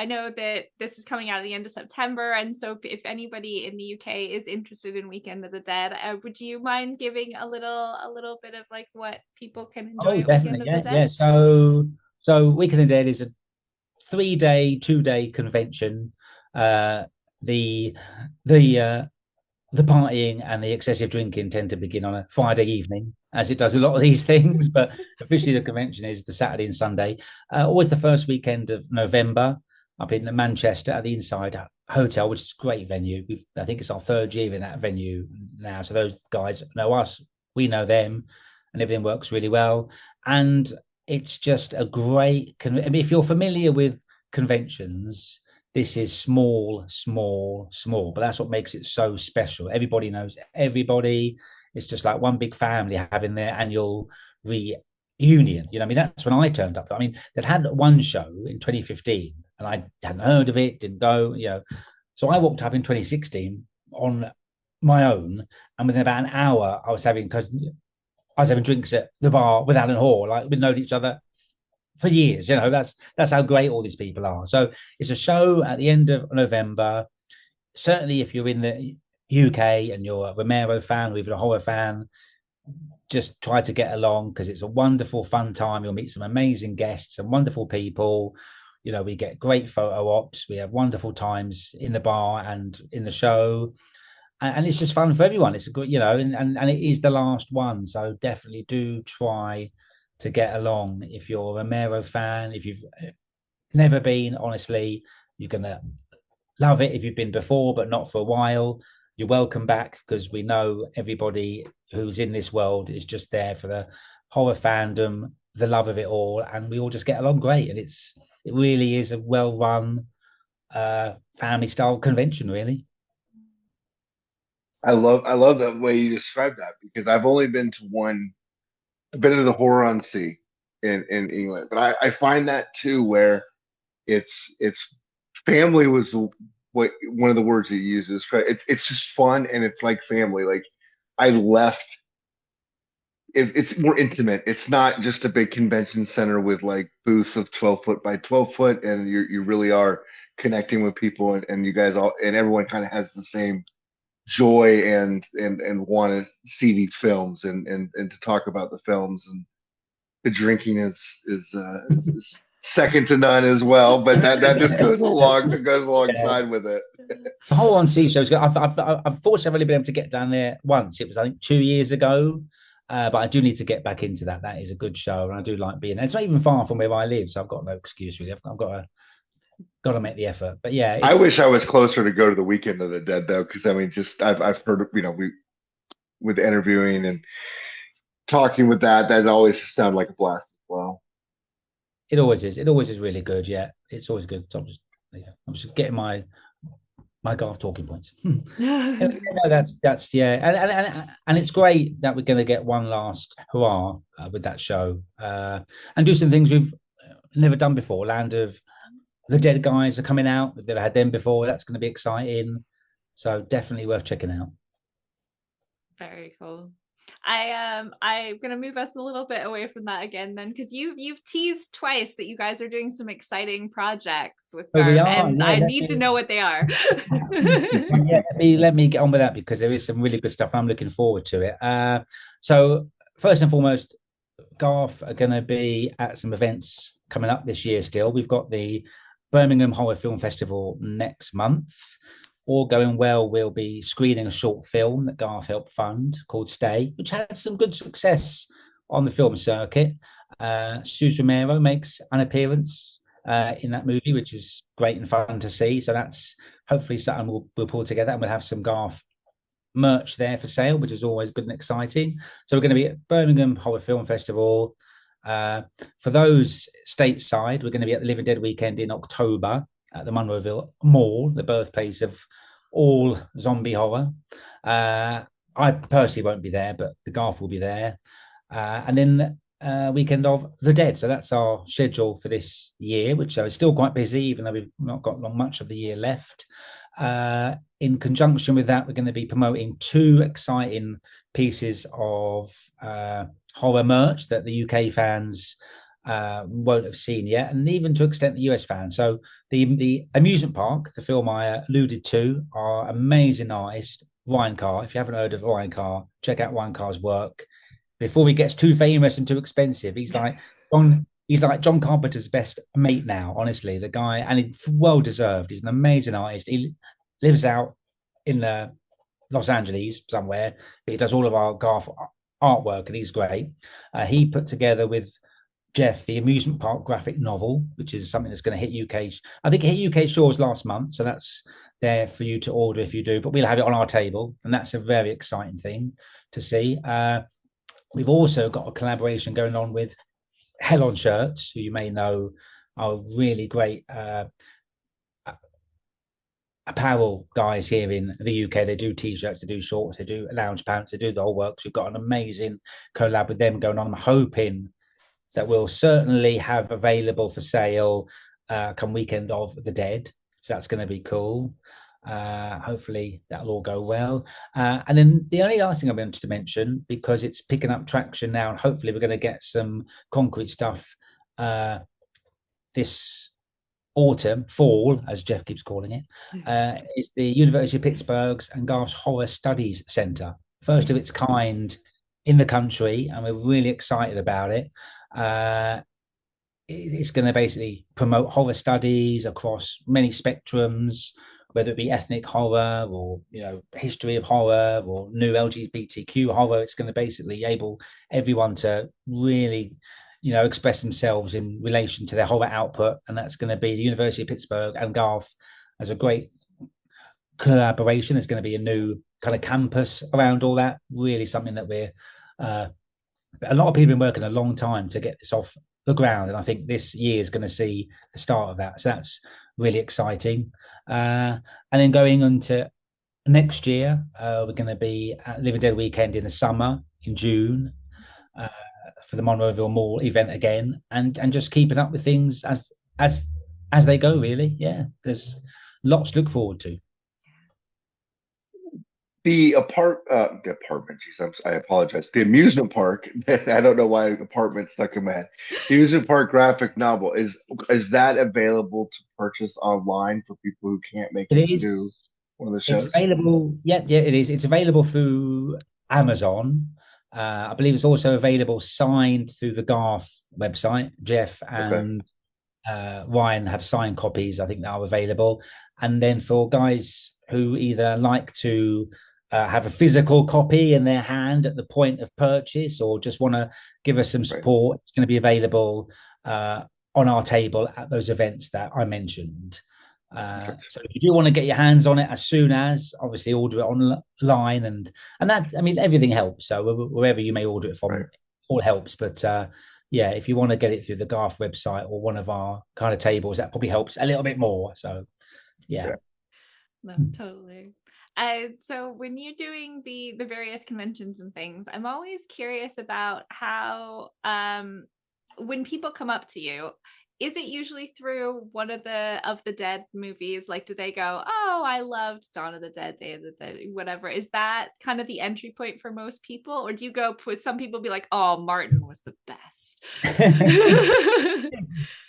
Speaker 1: know that this is coming out at the end of September, and so if anybody in the UK is interested in Weekend of the Dead, would you mind giving a little bit of like what people can enjoy at
Speaker 3: definitely.
Speaker 1: Weekend of the Dead?
Speaker 3: Yeah. So Weekend of the Dead is a 3-day, 2-day convention. The partying and the excessive drinking tend to begin on a Friday evening, as it does a lot of these things. But officially, the convention is the Saturday and Sunday. Always the first weekend of November up in Manchester at the Inside Hotel, which is a great venue. I think it's our 3rd year in that venue now. So those guys know us, we know them, and everything works really well. And it's just a great. If you're familiar with conventions, this is small, but that's what makes it so special. Everybody knows everybody. It's just like one big family having their annual reunion. I mean, that's when I turned up. I mean, they'd had one show in 2015 and I hadn't heard of it, didn't go, So I walked up in 2016 on my own, and within about an hour, I was having drinks at the bar with Alan Hall. Like, we'd known each other for years. That's how great all these people are. So it's a show at the end of November. Certainly if you're in the UK and you're a Romero fan or even a horror fan, just try to get along because it's a wonderful fun time. You'll meet some amazing guests and wonderful people. We get great photo ops. We have wonderful times in the bar and in the show, and it's just fun for everyone. It's a good, and it is the last one, so definitely do try to get along. If you're a Romero fan, if you've never been, honestly, you're gonna love it. If you've been before but not for a while, you're welcome back, because we know everybody who's in this world is just there for the horror fandom, the love of it all, and we all just get along great. And it really is a well-run family style convention, really.
Speaker 4: I love that way you describe that, because I've only been to one. I've been to the Horror on Sea in England, but I find that too, where it's family was what one of the words you use is. It's just fun, and it's like family. Like, I left. It's more intimate. It's not just a big convention center with like booths of 12 foot by 12 foot, and you really are connecting with people, and you guys all, and everyone kind of has the same joy and want to see these films and to talk about the films. And the drinking is second to none as well, but that just goes alongside with it.
Speaker 3: The whole on sea show is good. Unfortunately, I've only been able to get down there once. It was, I think, 2 years ago. But I do need to get back into that. That is a good show, and I do like being there. It's not even far from where I live, so I've got no excuse really. I've got to make the effort. But yeah,
Speaker 4: I wish I was closer to go to the Weekend of the Dead though, because I mean, just I've heard, we with interviewing and talking with that always sounded like a blast as well.
Speaker 3: It always is. It always is really good. Yeah, it's always good. So I'm just getting my golf talking points. That's yeah, and it's great that we're going to get one last hurrah with that show and do some things we've never done before. Land of the Dead guys are coming out. We've never had them before. That's going to be exciting. So definitely worth checking out.
Speaker 1: Very cool. I'm gonna move us a little bit away from that again then, because you've teased twice that you guys are doing some exciting projects with
Speaker 3: So we
Speaker 1: Garf,
Speaker 3: are,
Speaker 1: and
Speaker 3: yeah.
Speaker 1: I need to know what they are.
Speaker 3: Yeah, let me get on with that because there is some really good stuff. I'm looking forward to it. So first and foremost, Garth are going to be at some events coming up this year. Still, we've got the Birmingham Horror Film Festival next month. All going well, we'll be screening a short film that Garth helped fund called Stay, which had some good success on the film circuit. George Romero makes an appearance in that movie, which is great and fun to see. So that's hopefully something we'll pull together, and we'll have some Garth merch there for sale, which is always good and exciting. So we're going to be at Birmingham Horror Film Festival. For those stateside, we're going to be at the Living Dead weekend in October at the Monroeville Mall, the birthplace of all zombie horror. I personally won't be there, but the Garth will be there. And then weekend of the Dead. So that's our schedule for this year, which is still quite busy, even though we've not got much of the year left. In conjunction with that, we're going to be promoting two exciting pieces of horror merch that the UK fans won't have seen yet, and even to extent the US fans. So the Amusement Park, the film I alluded to, our amazing artist Ryan Carr. If you haven't heard of Ryan Carr, check out Ryan Carr's work before he gets too famous and too expensive. He's like John Carpenter's best mate now, honestly, the guy, and it's well deserved. He's an amazing artist. He lives out in Los Angeles somewhere, but he does all of our Garth artwork, and he's great. He put together with Jeff the Amusement Park graphic novel, which is something that's going to hit UK. I think it hit UK shores last month, so that's there for you to order if you do. But we'll have it on our table, and that's a very exciting thing to see. We've also got a collaboration going on with Hell on Shirts, who you may know are really great apparel guys here in the UK. They do t-shirts, they do shorts, they do lounge pants, they do the whole works. We've got an amazing collab with them going on. I'm hoping that we'll certainly have available for sale come weekend of the Dead. So that's going to be cool. Hopefully that'll all go well. And then the only last thing I wanted to mention, because it's picking up traction now, and hopefully we're going to get some concrete stuff this fall, as Jeff keeps calling it, is the University of Pittsburgh's and Garth's Horror Studies Centre, first of its kind in the country, and we're really excited about it. It's going to basically promote horror studies across many spectrums, whether it be ethnic horror or history of horror or new LGBTQ horror. It's going to basically enable everyone to really express themselves in relation to their horror output, and that's going to be the University of Pittsburgh and Garth as a great collaboration. There's going to be a new kind of campus around all that. Really something that we're a lot of people have been working a long time to get this off the ground, and I think this year is going to see the start of that. So that's really exciting. And then going on to next year, we're going to be at Living Dead weekend in the summer in June for the Monroeville Mall event again, and just keeping up with things as they go. Really, yeah. There's lots to look forward to.
Speaker 4: The apartment. Geez, I apologize. The amusement park. I don't know why apartment stuck in my head. The amusement park graphic novel is that available to purchase online for people who can't make it to one of the shows?
Speaker 3: It's available. Yeah, it is. It's available through Amazon. I believe it's also available signed through the Garth website. Jeff and Ryan have signed copies, I think, that are available. And then for guys who either like to have a physical copy in their hand at the point of purchase, or just want to give us some support, it's going to be available on our table at those events that I mentioned. So if you do want to get your hands on it as soon as, obviously order it online, and that, I mean, everything helps. So wherever you may order it from, all helps. But yeah, if you want to get it through the Garth website or one of our kind of tables, that probably helps a little bit more. So yeah.
Speaker 1: No, totally. So when you're doing the various conventions and things, I'm always curious about how when people come up to you, is it usually through one of the Dead movies? Like, do they go, oh, I loved Dawn of the Dead, Day of the Dead, whatever? Is that kind of the entry point for most people? Or do you go with some people be like, oh, Martin was the best?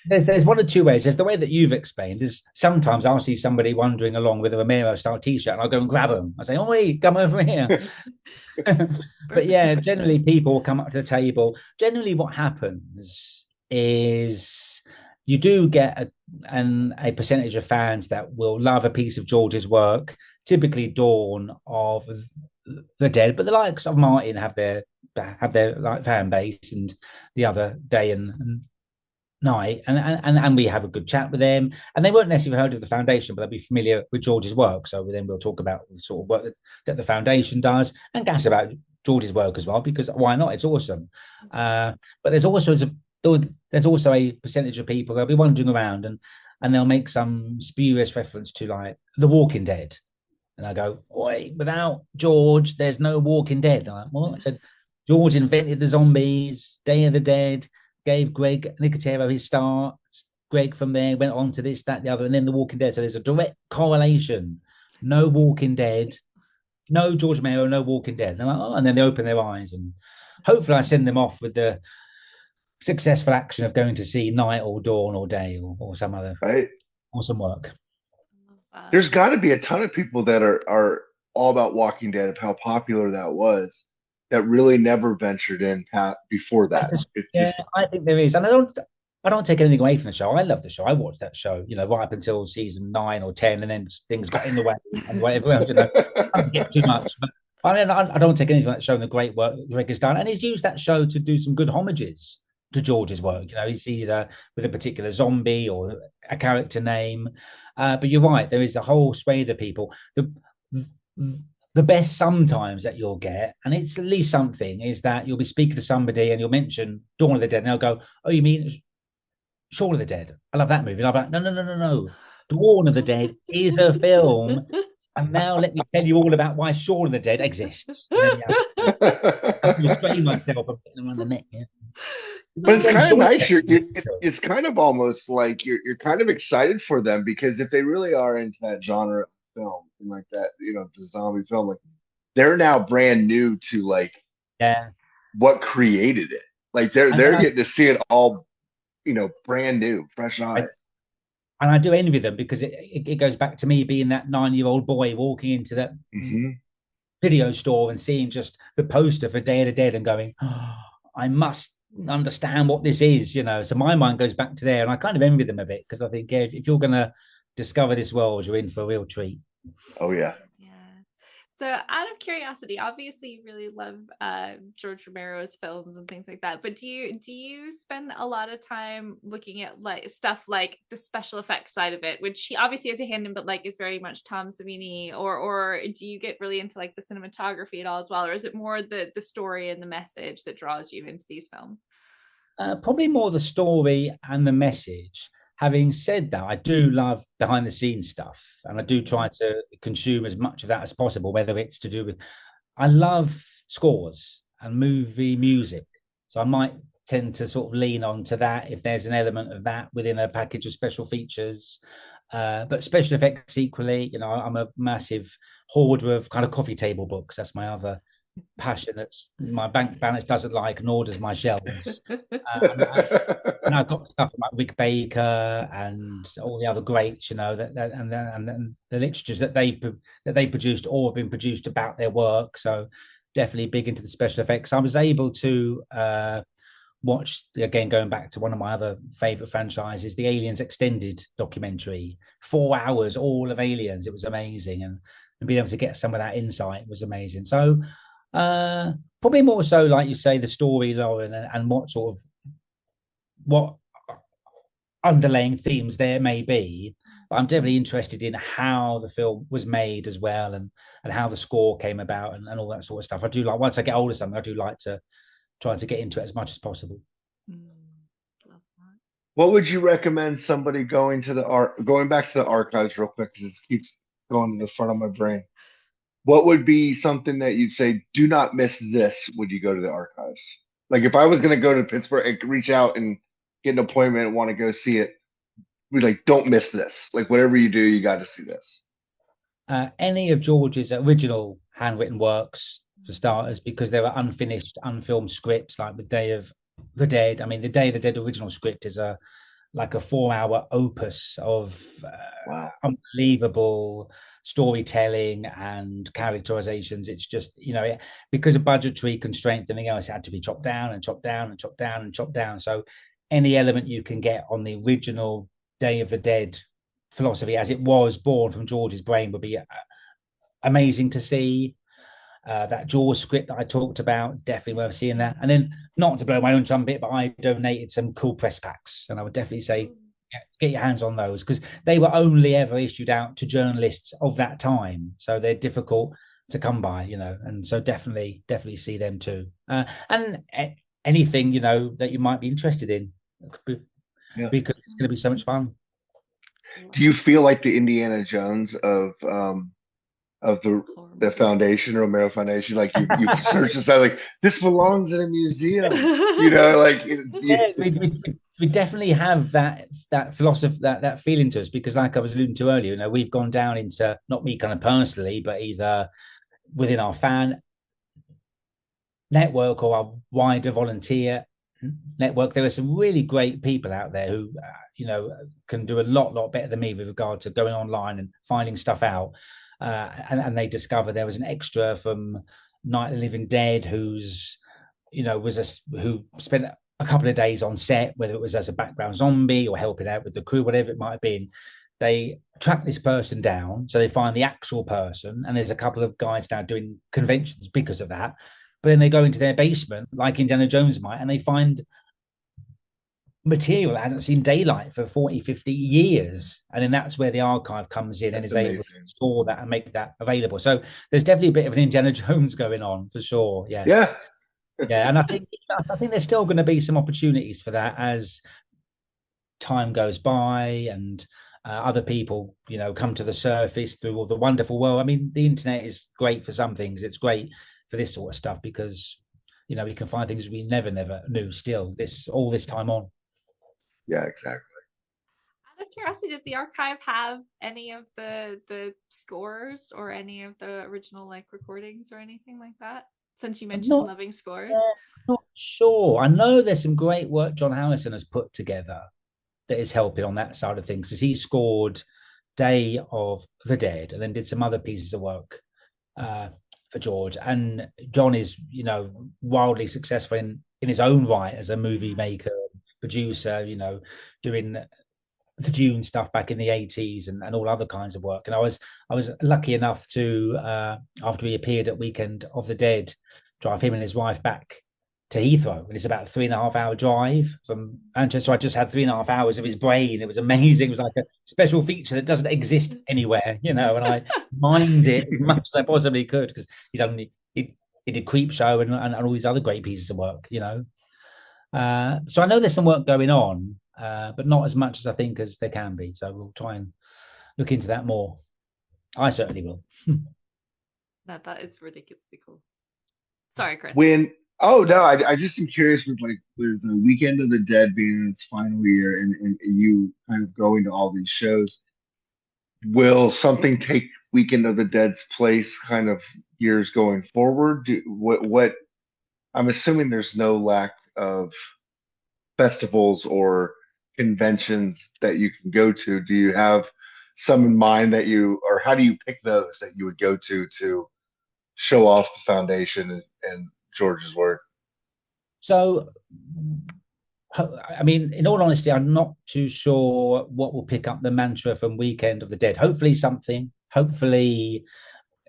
Speaker 3: There's one of two ways. There's the way that you've explained. Is sometimes I'll see somebody wandering along with a Romero style t-shirt and I'll go and grab them. I say, oh, wait, come over here. But yeah, generally people come up to the table. Generally what happens is you do get a percentage of fans that will love a piece of George's work, typically Dawn of the Dead, but the likes of Martin have their like fan base, and the other Day and Night, and we have a good chat with them, and they won't necessarily heard of the foundation, but they'll be familiar with George's work. So then we'll talk about the sort of work that the foundation does, and gas about George's work as well, because why not? It's awesome. But there's also a percentage of people that'll be wandering around and they'll make some spurious reference to like The Walking Dead, and I go, wait, without George, there's no Walking Dead. I'm like, what? I said, George invented the zombies, Day of the Dead, gave Greg Nicotero his start. Greg from there went on to this, that, the other, and then The Walking Dead. So there's a direct correlation. No Walking Dead, no George Romero, no Walking Dead. And, like, oh, and then they open their eyes, and hopefully I send them off with the successful action of going to see Night or Dawn or Day or some other awesome work.
Speaker 4: There's got to be a ton of people that are all about Walking Dead, of how popular that was, that really never ventured in before that.
Speaker 3: I think there is, and I don't take anything away from the show. I love the show. I watched that show, right up until season 9 or 10, and then things got in the way and whatever else. I don't get too much, but I don't take anything from that show and the great work Greg has done, and he's used that show to do some good homages to George's work. He's either with a particular zombie or a character name. But you're right, there is a whole swathe of people. The best sometimes that you'll get, and it's at least something, is that you'll be speaking to somebody and you'll mention Dawn of the Dead, and they'll go, oh, you mean Shaun of the Dead? I love that movie. And I'm like, no. Dawn of the Dead is a film. And now let me tell you all about why Shaun of the Dead exists. I restrain myself from getting around the neck. Yeah.
Speaker 4: But it's kind of nice. It's kind of almost like you're kind of excited for them, because if they really are into that genre of film and like that, the zombie film, like they're now brand new to like what created it. Like they're getting to see it all, brand new, fresh eyes.
Speaker 3: And I do envy them, because it goes back to me being that 9-year-old boy walking into that video store and seeing just the poster for Day of the Dead and going, oh, I must understand what this is, So my mind goes back to there, and I kind of envy them a bit, because I think if you're going to discover this world, you're in for a real treat.
Speaker 4: Oh, yeah.
Speaker 1: So out of curiosity, obviously you really love George Romero's films and things like that, but do you spend a lot of time looking at like stuff like the special effects side of it, which he obviously has a hand in, but like is very much Tom Savini, or do you get really into like the cinematography at all as well, or is it more the story and the message that draws you into these films?
Speaker 3: Probably more the story and the message. Having said that, I do love behind the scenes stuff, and I do try to consume as much of that as possible, whether it's to do with, I love scores and movie music. So I might tend to sort of lean on to that if there's an element of that within a package of special features. But special effects equally, I'm a massive hoarder of kind of coffee table books. That's my other passion that's my bank balance doesn't like, nor does my shelves. And I've got stuff like Rick Baker and all the other greats, and the literatures that they produced or have been produced about their work. So definitely big into the special effects. I was able to watch, again, going back to one of my other favorite franchises, the Aliens Extended documentary, 4 hours all of Aliens. It was amazing, and being able to get some of that insight was amazing. So probably more so, like you say, the story, Lauren, and what underlying themes there may be. But I'm definitely interested in how the film was made as well, and how the score came about, and all that sort of stuff. I do like, once I get older, something I do like to try to get into it as much as possible.
Speaker 4: What would you recommend somebody going back to the archives real quick, because it keeps going to the front of my brain? What would be something that you'd say, do not miss this when you go to the archives? Like if I was going to go to Pittsburgh and reach out and get an appointment and want to go see it, we like don't miss this. Like whatever you do, you got to see this.
Speaker 3: Any of George's original handwritten works, for starters, because there are unfinished, unfilmed scripts, like with Day of the Dead. I mean, the Day of the Dead original script is a like a 4-hour opus of
Speaker 4: Wow.
Speaker 3: unbelievable storytelling and characterizations. It's just, because of budgetary constraints, everything else had to be chopped down and chopped down and chopped down and chopped down. So any element you can get on the original Day of the Dead philosophy as it was born from George's brain would be amazing to see. That Jaws script that I talked about, definitely worth seeing that. And then, not to blow my own trumpet, but I donated some cool press packs, and I would definitely say get your hands on those, because they were only ever issued out to journalists of that time, so they're difficult to come by, and so definitely see them too. And anything that you might be interested in, because it's going to be so much fun.
Speaker 4: Do you feel like the Indiana Jones of the foundation, Romero Foundation? Like you searched this out, like this belongs in a museum, like
Speaker 3: we definitely have that philosophy, that feeling to us, because like I was alluding to earlier, we've gone down into, not me kind of personally, but either within our fan network or our wider volunteer network, there are some really great people out there who can do a lot better than me with regard to going online and finding stuff out. And they discover there was an extra from Night of the Living Dead who's who spent a couple of days on set, whether it was as a background zombie or helping out with the crew, whatever it might have been. They track this person down, so they find the actual person, and there's a couple of guys now doing conventions because of that. But then they go into their basement, like Indiana Jones might, and they find material that hasn't seen daylight for 40, 50 years. And then that's where the archive comes in and is able to store that and make that available. So there's definitely a bit of an Indiana Jones going on, for sure. Yes.
Speaker 4: Yeah.
Speaker 3: Yeah. And I think there's still going to be some opportunities for that as time goes by and other people, come to the surface through all the wonderful world. I mean, the internet is great for some things. It's great for this sort of stuff because, we can find things we never knew still all this time on.
Speaker 4: Yeah, exactly.
Speaker 1: Out of curiosity, does the archive have any of the scores or any of the original recordings or anything like that? Since you mentioned loving scores.
Speaker 3: Not sure. I know there's some great work John Harrison has put together that is helping on that side of things, because he scored Day of the Dead and then did some other pieces of work for George. And John is, wildly successful in his own right as a movie maker, producer, doing the Dune stuff back in the 80s and all other kinds of work. And I was lucky enough to, after he appeared at Weekend of the Dead, drive him and his wife back to Heathrow. And it's about a 3.5-hour drive from Manchester. So I just had 3.5 hours of his brain. It was amazing. It was like a special feature that doesn't exist anywhere, and I mined it as much as I possibly could, because he did Creepshow and all these other great pieces of work, So I know there's some work going on, but not as much as I think as there can be. So we'll try and look into that more. I certainly will.
Speaker 1: That is ridiculously cool. Sorry, Chris.
Speaker 4: Oh no, I just am curious with the Weekend of the Dead being in its final year and you kind of going to all these shows. Will something take Weekend of the Dead's place kind of years going forward? What I'm assuming there's no lack of festivals or conventions that you can go to. Do you have some in mind or how do you pick those that you would go to show off the foundation and George's work?
Speaker 3: So, I mean, in all honesty, I'm not too sure what will pick up the mantra from Weekend of the Dead. Hopefully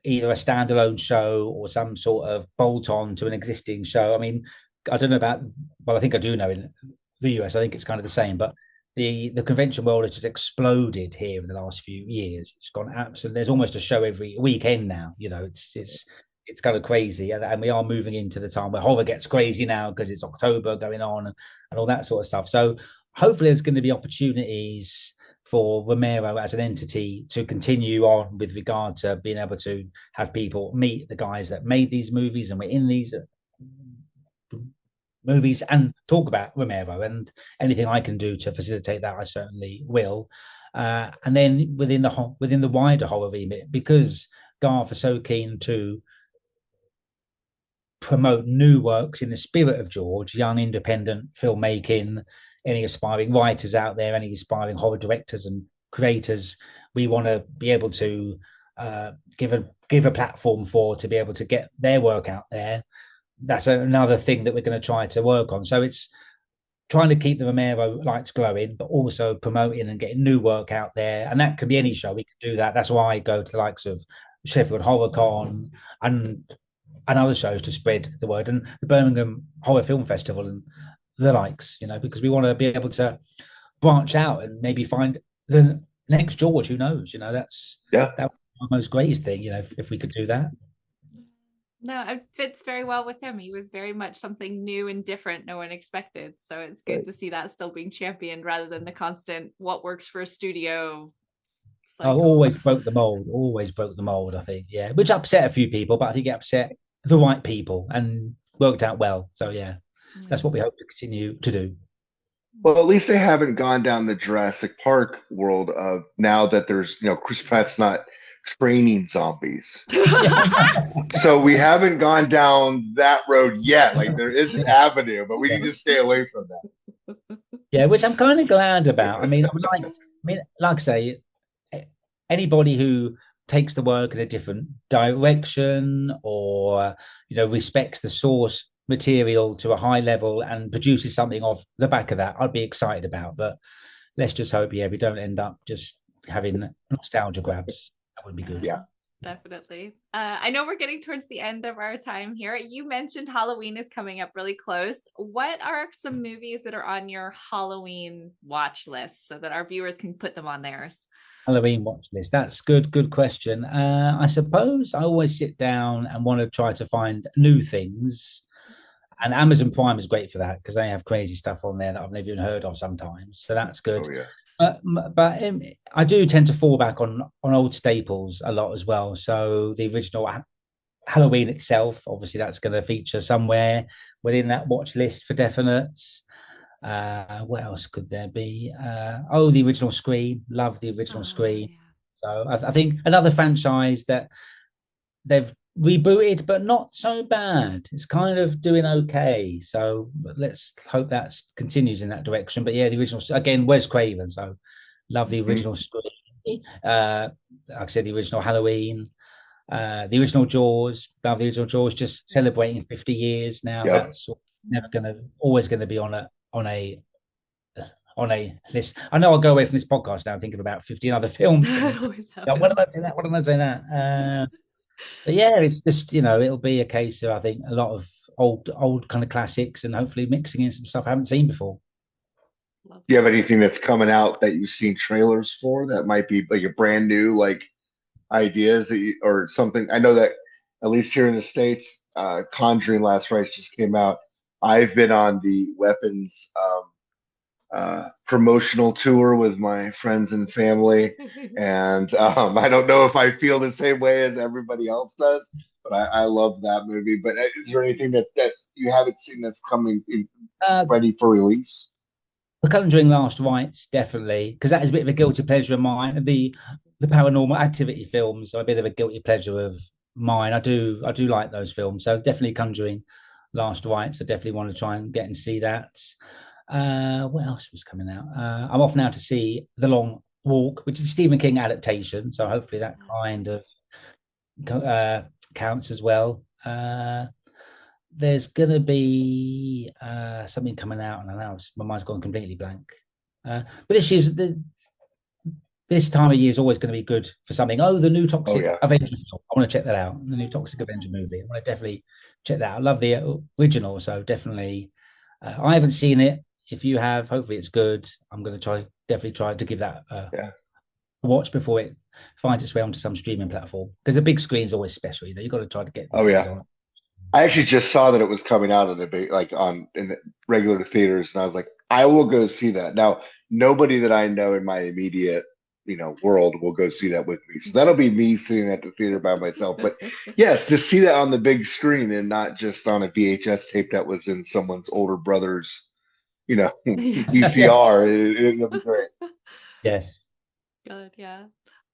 Speaker 3: either a standalone show or some sort of bolt-on to an existing show. I mean, I don't know I think I do know in the US, I think it's kind of the same, but the convention world has just exploded here in the last few years. It's gone absolutely, there's almost a show every weekend now, it's kind of crazy, and we are moving into the time where horror gets crazy now because it's October going on and all that sort of stuff. So hopefully there's going to be opportunities for Romero as an entity to continue on with regard to being able to have people meet the guys that made these movies and were in these movies and talk about Romero, and anything I can do to facilitate that, I certainly will. And then within the wider horror remit, because Garth are so keen to promote new works in the spirit of George, young independent filmmaking, any aspiring writers out there, any aspiring horror directors and creators, we want to be able to give a platform for to be able to get their work out there. That's another thing that we're going to try to work on. So it's trying to keep the Romero lights glowing, but also promoting and getting new work out there. And that can be any show. We can do that. That's why I go to the likes of Sheffield HorrorCon and other shows to spread the word, and the Birmingham Horror Film Festival and the likes, because we want to be able to branch out and maybe find the next George. Who knows? That's that most greatest thing. If we could do that.
Speaker 1: No, it fits very well with him. He was very much something new and different no one expected. So it's good to see that still being championed rather than the constant what works for a studio cycle.
Speaker 3: I always broke the mold, I think. Yeah, which upset a few people, but I think it upset the right people and worked out well. So yeah, that's what we hope to continue to do.
Speaker 4: Well, at least they haven't gone down the Jurassic Park world of now that there's, Chris Pratt's not training zombies. So we haven't gone down that road yet. Like there is an avenue, but we can just stay away from that.
Speaker 3: Yeah, which I'm kind of glad about. I mean, like I say, anybody who takes the work in a different direction or, respects the source material to a high level and produces something off the back of that, I'd be excited about. But let's just hope, we don't end up just having nostalgia grabs. That would be good.
Speaker 4: Yeah,
Speaker 1: definitely. I know we're getting towards the end of our time here. You mentioned Halloween is coming up really close. What are some movies that are on your Halloween watch list so that our viewers can put them on theirs?
Speaker 3: Halloween watch list. That's good question. I suppose I always sit down and want to try to find new things. And Amazon Prime is great for that because they have crazy stuff on there that I've never even heard of sometimes. So that's good.
Speaker 4: Oh, yeah.
Speaker 3: But I do tend to fall back on old staples a lot as well. So the original Halloween itself, obviously, that's going to feature somewhere within that watch list for definite. What else could there be? The original Scream. Love the original Scream. Yeah. So I think another franchise that they've rebooted, but not so bad. It's kind of doing okay. So let's hope that continues in that direction. But yeah, the original, again, Wes Craven. So love the original Scream. Like I said, the original Halloween. The original Jaws. Love the original Jaws. Just celebrating 50 years now. Yep. That's always going to be on a list. I know I'll go away from this podcast now thinking about 15 other films. What about saying that? What am I saying that? But yeah, it's just, it'll be a case of, I think, a lot of old kind of classics and hopefully mixing in some stuff I haven't seen before.
Speaker 4: Do you have anything that's coming out that you've seen trailers for that might be like a brand new ideas that or something? I know that at least here in the States, Conjuring Last Rites just came out. I've been on the Weapons promotional tour with my friends and family, and I don't know if I feel the same way as everybody else does, but I love that movie. But is there anything that you haven't seen that's coming in, ready for release?
Speaker 3: The Conjuring Last Rites, definitely, because that is a bit of a guilty pleasure of mine. The Paranormal Activity films are a bit of a guilty pleasure of mine. I do like those films, so definitely Conjuring Last Rites. I definitely want to try and get and see that. What else was coming out? I'm off now to see The Long Walk, which is a Stephen King adaptation. So hopefully that kind of counts as well. There's going to be something coming out, and I know my mind's gone completely blank. But this time of year is always going to be good for something. The new Toxic Avenger film. I want to check that out. The new Toxic Avenger movie. I want to definitely check that out. I love the original, so definitely. I haven't seen it. If you have, hopefully it's good. I'm going to definitely try to give that a watch before it finds its way onto some streaming platform, because the big screen is always special. You've got to try to get. On.
Speaker 4: I actually just saw that it was coming out in the regular theaters, and I was like, I will go see that. Now, nobody that I know in my immediate world will go see that with me. So that'll be me sitting at the theater by myself. But yes, to see that on the big screen and not just on a VHS tape that was in someone's older brother's, VCR, it'll be great.
Speaker 3: Yes.
Speaker 1: Good, yeah.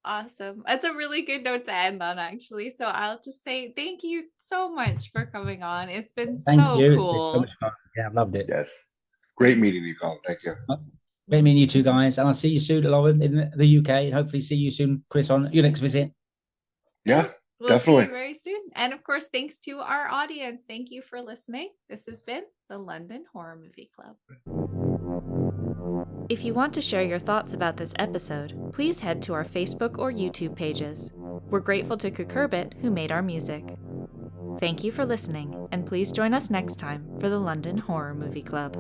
Speaker 1: Awesome. That's a really good note to end on, actually. So I'll just say thank you so much for coming on. It's been
Speaker 3: Thank
Speaker 1: so
Speaker 3: you. It's been so
Speaker 1: cool.
Speaker 3: much fun. Yeah, I've loved it.
Speaker 4: Yes. Great meeting you, Colin. Thank you.
Speaker 3: Great meeting you two guys. And I'll see you soon, Lauren, in the UK. And hopefully see you soon, Chris, on your next visit.
Speaker 4: Yeah,
Speaker 1: We'll
Speaker 4: definitely.
Speaker 1: see you very soon. And of course, thanks to our audience. Thank you for listening. This has been the London Horror Movie Club. If you want to share your thoughts about this episode, please head to our Facebook or YouTube pages. We're grateful to Cucurbit, who made our music. Thank you for listening, and please join us next time for the London Horror Movie Club.